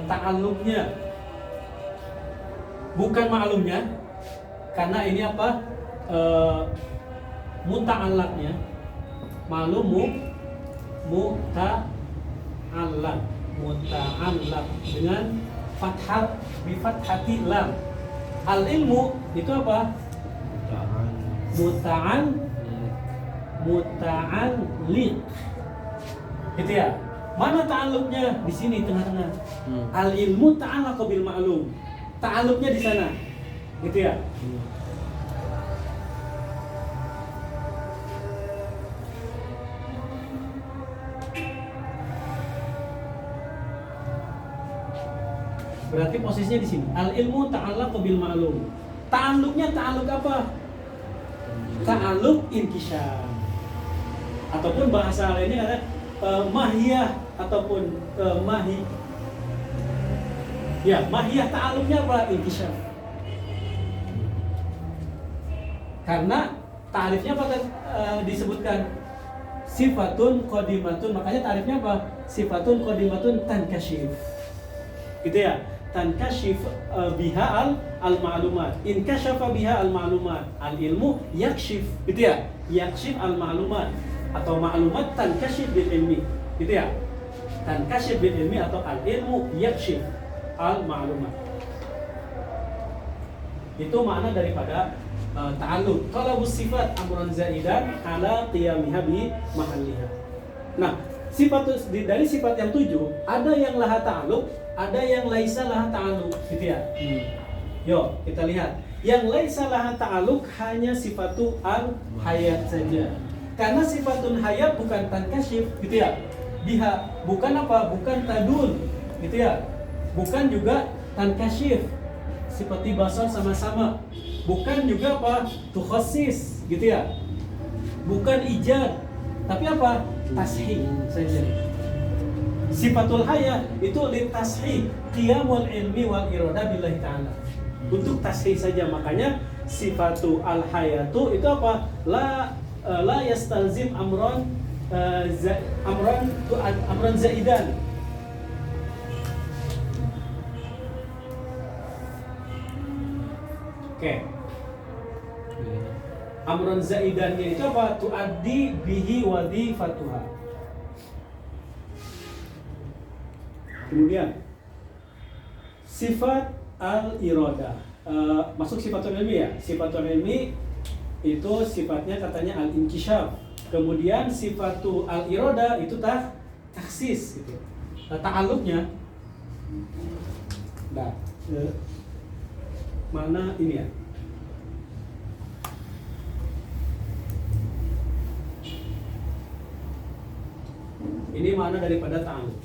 ta'alluqnya? Bukan ma'lumnya. Karena ini apa? Muta'allaqnya. Ma'lum muta'allaq dengan fathah bi fathati lam. Al-ilmu itu apa? Muta'alliq, gitu ya. Mana ta'alluqnya? Di sini tengah-tengah. Al-ilmu ta'allaq bil ma'lum. Ta'alluqnya di sana, gitu ya. Berarti posisinya di sini. Al-ilmu ta'allaq bil ma'lum. Ta'alluqnya ta'alluq apa? Ta'alluq inkisyaf. Ataupun bahasa lainnya ada mahiyah ataupun mahi. Ya, mahiyah ta'alluqnya apa? Inkisyaf. Karena ta'rifnya apa disebutkan? sifatun qadimatun, makanya tarifnya apa? Sifatun qadimatun tankashif. Gitu ya. Tankashif biha al ma'lumat. In kashafa biha al ma'lumat. Al ilmu yakshif. Gitu ya. Yakshif al ma'lumat atau ma'lumat tankashif bil ilmi. Gitu ya. Tankashif bil ilmi atau al ilmu yakshif al ma'lumat. Itu makna daripada ta'alluq. Kalau sifat amrun zaidan ala qiyamiha bi mahalliha. Nah, dari sifat yang 7 ada yang laha ta'alluq, ada yang laisa laha ta'alluq, gitu ya. Yo, kita lihat. Yang laisa laha ta'alluq hanya sifatu al hayat saja. Karena sifatun hayat bukan tankashif, gitu ya. Biha bukan apa? Bukan tadul, gitu ya. Bukan juga tankashif. Seperti basar sama-sama. Bukan juga apa? Tukhassis, gitu ya. Bukan ijad, tapi apa? Tashih saja. Sifatul haya itu litashih qiyamul ilmi wal irada billahi ta'ala. Untuk tashih saja, makanya sifatu al hayatu itu apa? La yastalzim amran zaidan. Oke. Amrun zaidannya itu apa? Tuaddi bihi wadhifatuha. Kemudian sifat al-iradah. Masuk sifatul ilmi ya. Sifatul ilmi itu sifatnya katanya al-inkishaf. Kemudian sifatu al-iradah itu taksis gitu. Ta'alluqnya. Nah, mana ini ya? Ini mana daripada ta'alluq.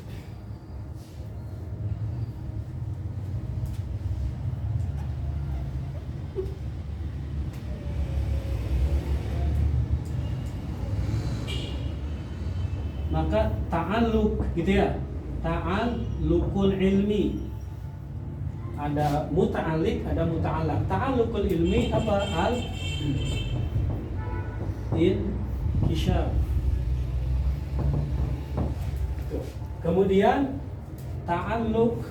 Maka ta'alluq gitu ya. Ta'alluqul ilmi. Ada muta'alliq, ada muta'allaq. Ta'alluqul ilmi apa? Al inkishaf. Kemudian ta'alluq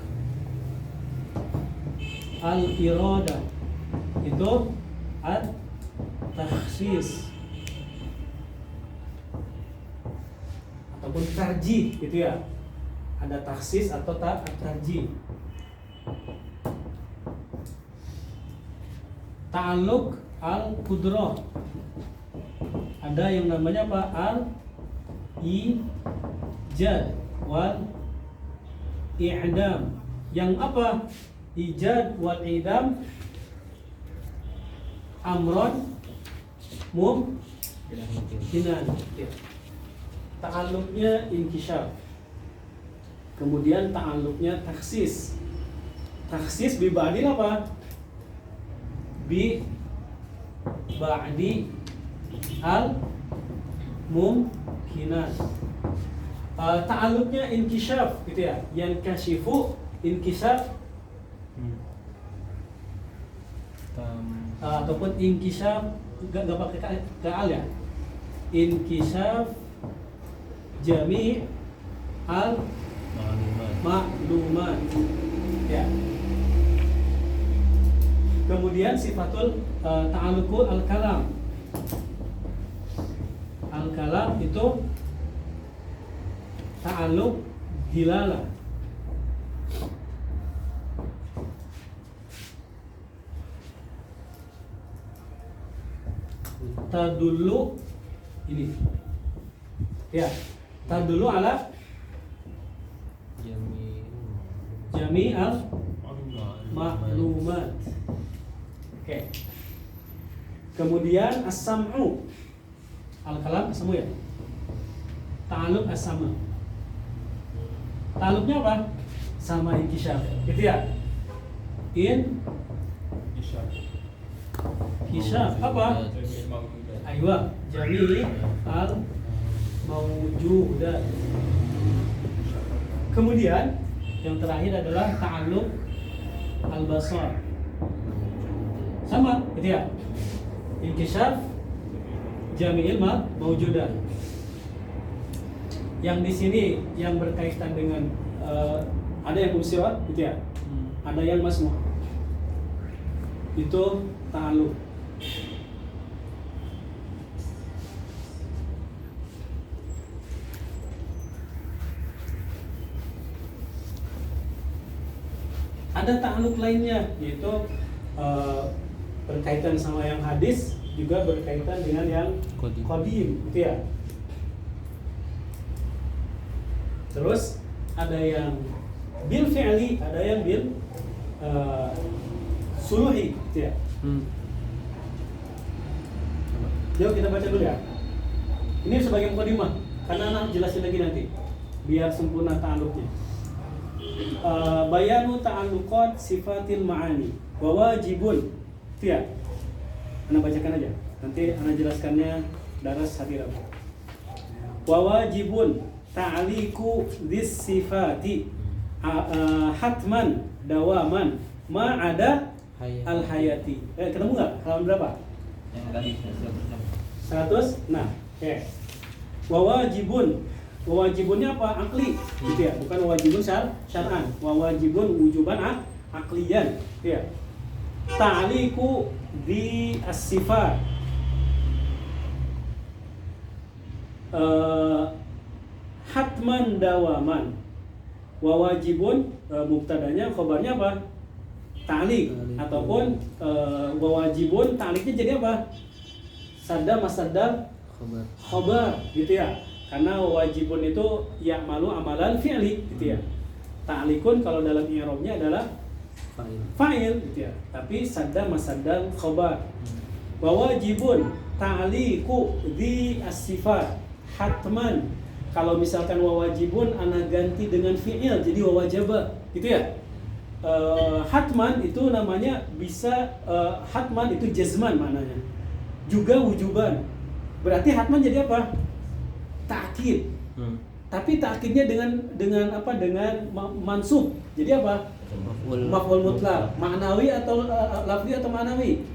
al-iradah itu at-takhsis ataupun tarjih gitu ya. Ada takhsis atau tarjih. Ta'alluq al-qudrah. Ada yang namanya apa? Al-ijad wal i'dam. Yang apa? Ijad wal i'dam amron mumkinan. Ta'alluqnya inkishaf. Kemudian ta'alluqnya takhsis. Takhsis bi ba'dil apa? Bi ba'di al mumkinan. Ta'alluqnya inkishaf gitu ya. Yang kashifu inkishaf ataupun inkishaf gak pakai ka'al ya. Inkishaf jami' al ma'lumat ya. Kemudian sifatul ta'alluqul al-kalam. Al-kalam itu ta'alluq dilalah. Tadullu ini. Ya, tadullu ala jami'al ma'lumat. Oke. Kemudian as-sam'u. Al-kalam as-sam'u ya. Ta'alluq as-sama'. Ta'alluqnya apa? Sama inkishaf. Gitu ya. Inkishaf apa? Aywa, jami' al mawjudat. Kemudian yang terakhir adalah ta'alluq al-basar. Sama, gitu ya. Inkishaf jami'il mawjudat. Yang di sini yang berkaitan dengan ada yang unsur gitu ya. Ada yang masmu. Itu ta'alluq. Ada ta'alluq lainnya, yaitu berkaitan sama yang hadis, juga berkaitan dengan yang qadim gitu ya. Terus ada yang bil fi'li, ada yang bil suluhi gitu ya. Yuk kita baca dulu ya. Ini sebagai mukadimah, karena anak jelasin lagi nanti biar sempurna ta'alluqnya. Bayanu ta'alluqat sifatil ma'ani wa wajibun. Itu ya. Anda bacakan aja. Nanti Anda jelaskannya daras hadirat. Wa wajibun ta'liqu dis sifati hatman dawaman ma ada al hayati. Ketemu enggak? Halaman berapa? Yang tadi 100. Nah, oke. Wa wajibun. Wajibunnya apa? Akli, gitu ya. Bukan wajibun syar'an. Wajibun wujuban akliyan, gitu ya. Ta'liqu di as-sifat. Hatman dawaman. Wajibun mubtadanya, khabarnya apa? Ta'liq ataupun wajibun ta'liqnya jadi apa? Sadda masadda khabar, gitu ya. Karena wajibun itu ya'malu amalan fi'li gitu ya. Ta'liqun kalau dalam i'rabnya adalah fa'il gitu ya. Tapi sadda masaddal khabar. Wa wajibun ta'liqu di as-sifat hatman. Kalau misalkan wa wajibun ana ganti dengan fi'il jadi wa wajaba gitu ya. Hatman itu namanya bisa hatman itu jazman maknanya. Juga wujuban. Berarti hatman jadi apa? Ta'kid. Tapi ta'kidnya dengan apa? Dengan mansub. Jadi apa? Maf'ul mutlaq. Ma'nawi atau lafzi atau ma'nawi?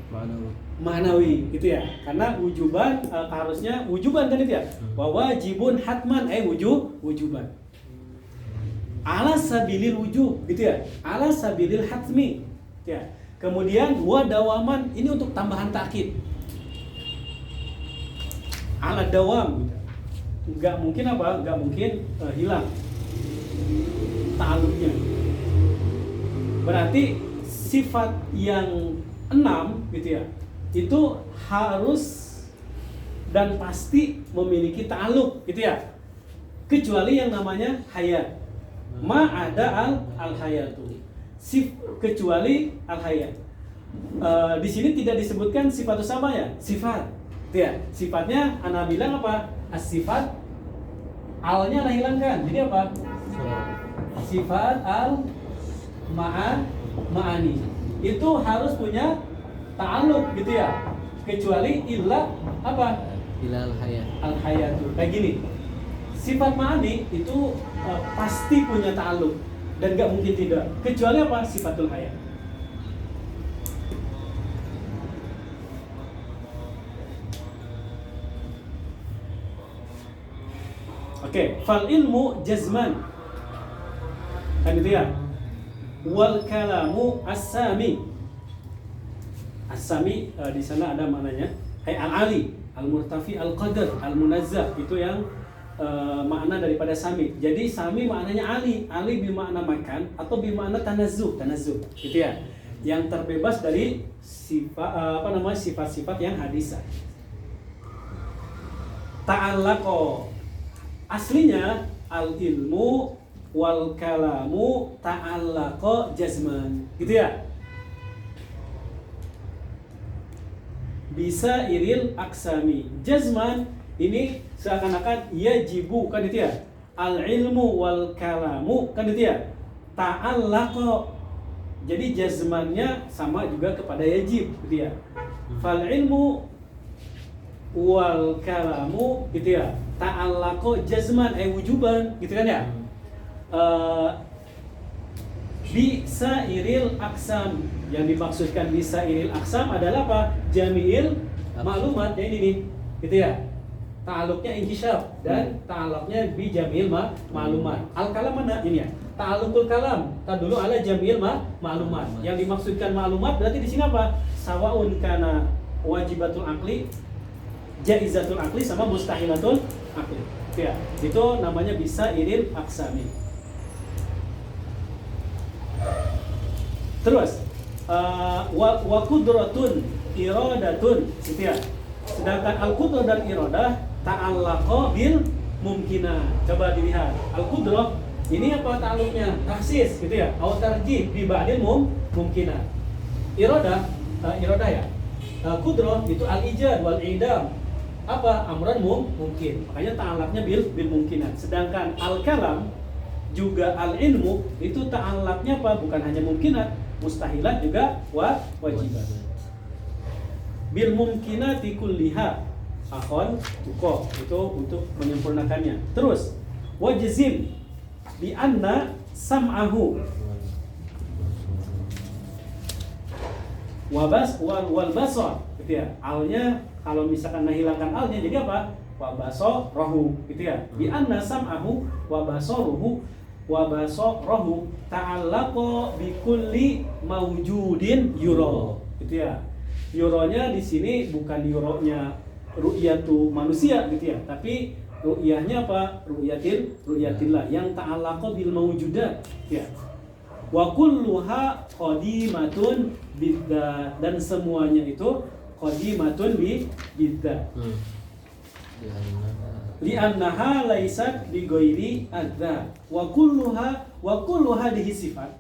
Ma'nawi, gitu ya. Karena wujuban harusnya wujuban kan itu ya. Wa wajibun hatman wujuban. Ala sabilil wujub, gitu ya. Ala sabilil hatmi. Ya. Kemudian wa dawaman ini untuk tambahan ta'kid. Ala dawam. Nggak mungkin apa? Nggak mungkin hilang ta'alluqnya. Berarti sifat yang 6 gitu ya, itu harus dan pasti memiliki ta'alluq gitu ya. Kecuali yang namanya hayat. Ma ada al hayatu. Kecuali al hayat. Di sini tidak disebutkan sifat sama ya, sifat. Gitu ya. Sifatnya ana bilang apa? As-sifat alnya ana hilangkan. Jadi apa? Sifat al ma'ani. Itu harus punya ta'alluq gitu ya. Kecuali illa apa? Illa al hayatu. Kayak gini. Sifat ma'ani itu pasti punya ta'alluq dan gak mungkin tidak. Kecuali apa? Sifatul hayat. Oke, fal ilmu jazman. Kan itu ya. Wal kalamu as-sami. As-sami di sana ada maknanya hay al-ali, al-murtafi, al-qadar, al-munazzah. Itu yang makna daripada sami. Jadi sami maknanya ali. Ali bermakna makan atau bermakna tanazzuh, gitu ya. Yang terbebas dari sifat sifat-sifat yang hadisah. Ta'allaqo. Aslinya al-ilmu wal kalamu ta'allaqa jazman. Gitu ya. Bisa iril aksami. Jazman ini seakan-akan yajibu kan itu ya. Al-ilmu wal kalamu kan itu ya. Ta'allaqa. Jadi jazmannya sama juga kepada yajib gitu ya. Fal ilmu wal kalamu gitu ya. Ta'allaqa jazman wujuban gitu kan ya. Bisa iril aksam. Yang dimaksudkan bisa iril aksam adalah apa? Jami'il maklumat ya ini nih. Gitu ya. ta'alluqnya inkishaf dan ta'alluqnya bi jamil ma'lumat. Al-kalam mana ini ya? Ta'alluqul kalam tadullu ala jamil ma'lumat. Yang dimaksudkan ma'lumat berarti di sini apa? Sawaun kana wajibatul aqli, jaizatul aqli sama mustahilatul aqli. Ya, itu namanya bisa iril aksami. Terus wa qudratun iradatun gitu ya. Sedangkan al-qudrah dan iradah ta'allaqa bil mumkinah. Coba dilihat. Al-qudrah ini apa ta'alluqnya? Taksis gitu ya. Atau tarjih bi ba'dil mumkinah. Iradah ya. Qudrah itu al-ijad wal idam. Apa? Amran mungkin. Makanya ta'allaqnya bil mumkinah. Sedangkan al-kalam juga al-ilmu itu ta'allaqnya apa? Bukan hanya mumkinat, mustahilat juga wajibat. Bil mumkinati kulliha akhon tuko, itu untuk menyempurnakannya. Terus wajzim bi anna sam'ahu wal basar gitu ya. Alnya kalau misalkan hilangkan alnya jadi apa? Wa basarahu gitu ya. Bi anna sam'ahu wa basaruhu wa basarahu ta'allaqa bi kulli mawjudin yura gitu ya. Yuronya di sini bukan yuronya ru'yatu manusia gitu ya, tapi ru'yahnya apa? Ru'yatillah yang ta'allaqa bil mawjudat ya. Wa kulluha qadimatun bidda, dan semuanya itu qadimatun bidda. Li'annaha laysat bi ghairi adza wa kulluha dihi sifat.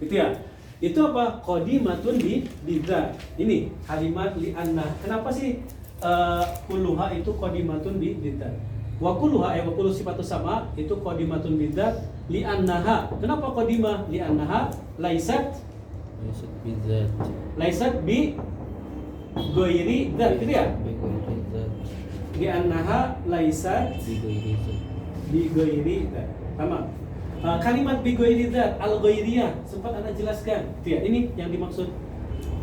Gitu ya. Itu apa? Qadimatun bidza. Ini kalimat li'anna. Kenapa sih kulluha itu qadimatun bidza? Wa kulluha wa kullu sifatu sama itu qadimatun bidza li'annaha. Kenapa qadimah? Li'annaha laysat bidzat. Laysat bi ghairi dzat, gitu ya? Li'annaha laysat bi ghairi dzat. Tamam. Kalimat bi ghairi dzat, al-ghairiyah sempat Anda jelaskan. Itu ya, ini yang dimaksud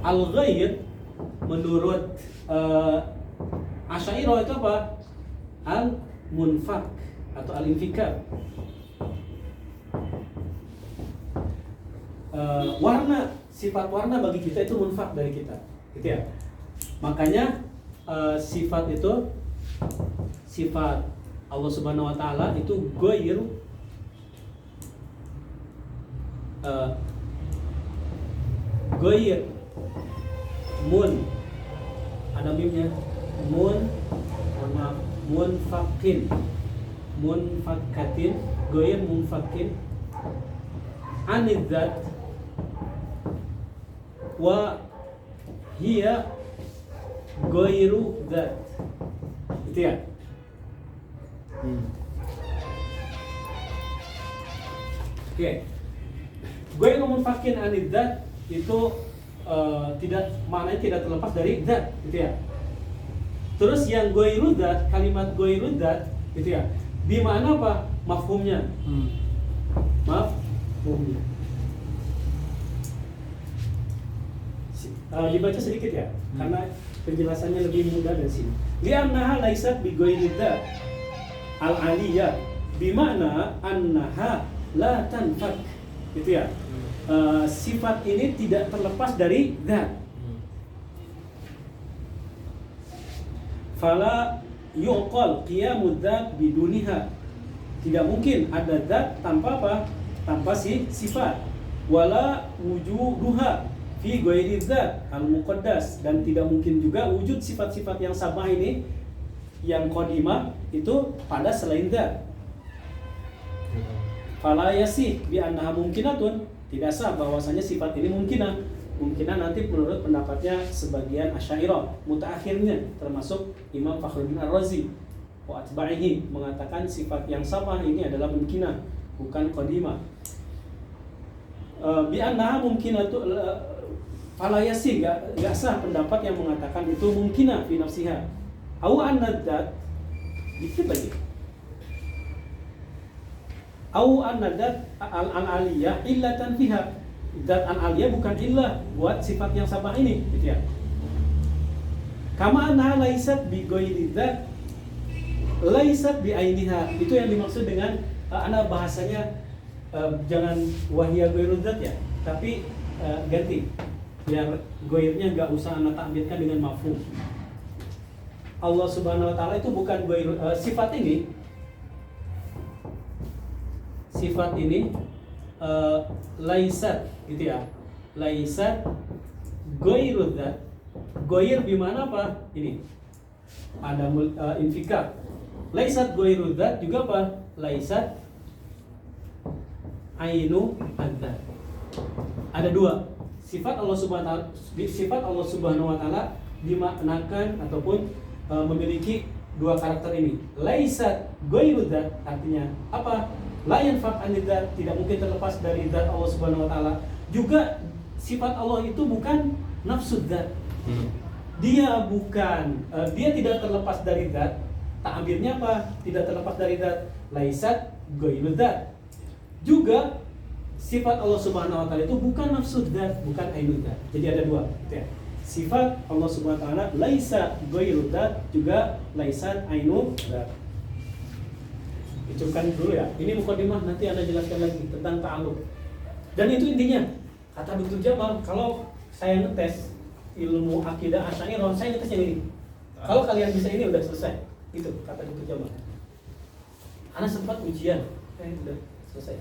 al-ghair menurut Asy'ariyah itu apa? Al-munfak atau al-infikar. Warna, sifat warna bagi kita itu munfak dari kita, gitu ya. Makanya sifat itu, sifat Allah Subhanahu wa taala itu ghair, ghair mun, ada mimnya, munfakin, munfakatin, ghair munfakin anidzat wa hiya ghairu dzat. Itu ya. Oke. Ghairu munfakin anidzat itu tidak, maknanya tidak terlepas dari zat, gitu ya. Terus yang ghairu dzat, kalimat ghairu dzat gitu ya. Di mana apa? Mafhumnya. Mafhumnya. Dibaca sedikit ya, karena penjelasannya lebih mudah dari sini. Li'annaha laysat bi ghairi dzat al-aliyah, bimana annaha la tanfak, gitu ya. Sifat ini tidak terlepas dari dzat. Fala yuqal qiyamud dzat biduniha, tidak mungkin ada dzat tanpa apa? Tanpa sifat. Wala wujuduha fi ghairi dzat al-muqaddas, dan tidak mungkin juga wujud sifat-sifat yang sama ini yang qadimah itu pada selain dzat. Fala yasih bi annaha mumkinatun, tidak sah bahwasanya sifat ini mungkinah. Mungkinah nanti menurut pendapatnya sebagian Asy'ariyah mutaakhirnya, termasuk Imam Fakhruddin Ar-Razi wa atba'ihi, mengatakan sifat yang sama ini adalah mungkinah, bukan qadimah. Bi annaha mumkinatu fala yasih, enggak sah pendapat yang mengatakan itu mungkinah fi nafsiha. Au anna dzat dikit lagi. Au anna dzat al-aliyah illatan fiha. Dzat al-aliyah bukan illah buat sifat yang sama ini, gitu ya. Kama annaha laysat bi ghairi dzat laisat bi ainiha, itu yang dimaksud dengan ana bahasanya jangan wahya ghairul zat ya, tapi ganti biar goirnya nggak usah ana tampilkan dengan mafhum. Allah Subhanahu wa taala itu bukan goir, sifat ini laisat gitu ya, laisat goirul zat. Goir bimana apa? Ini ada infikar. Laisat goirul zat juga apa? Laisat ainu adzat. Ada dua sifat Allah Subhanahu wa taala dimaknakan ataupun memiliki dua karakter ini. Laisat goirul zat artinya apa? La yanfaq anidzat, tidak mungkin terlepas dari zat Allah Subhanahu wa taala. Juga sifat Allah itu bukan nafsu zat. Dia bukan dia tidak terlepas dari zat. Ta'birnya apa? Tidak terlepas dari zat. Laisat ghairul zat. Juga sifat Allah Subhanahu wa taala itu bukan nafsu zat, bukan ainul zat. Jadi ada dua, gitu ya. Sifat Allah Subhanahu wa taala laisa ghairul zat, juga laisat ainul zat. Dicukupkan dulu ya. Ini mukadimah, nanti Anda jelaskan lagi tentang ta'alluq. Dan itu intinya. Kata Dr. Jamal, kalau saya ngetes ilmu akidah Asy'ariyah, saya ngetes yang ini. Kalau kalian bisa ini udah selesai. Itu kata Dr. Jamal. Anda sempat ujian, udah selesai.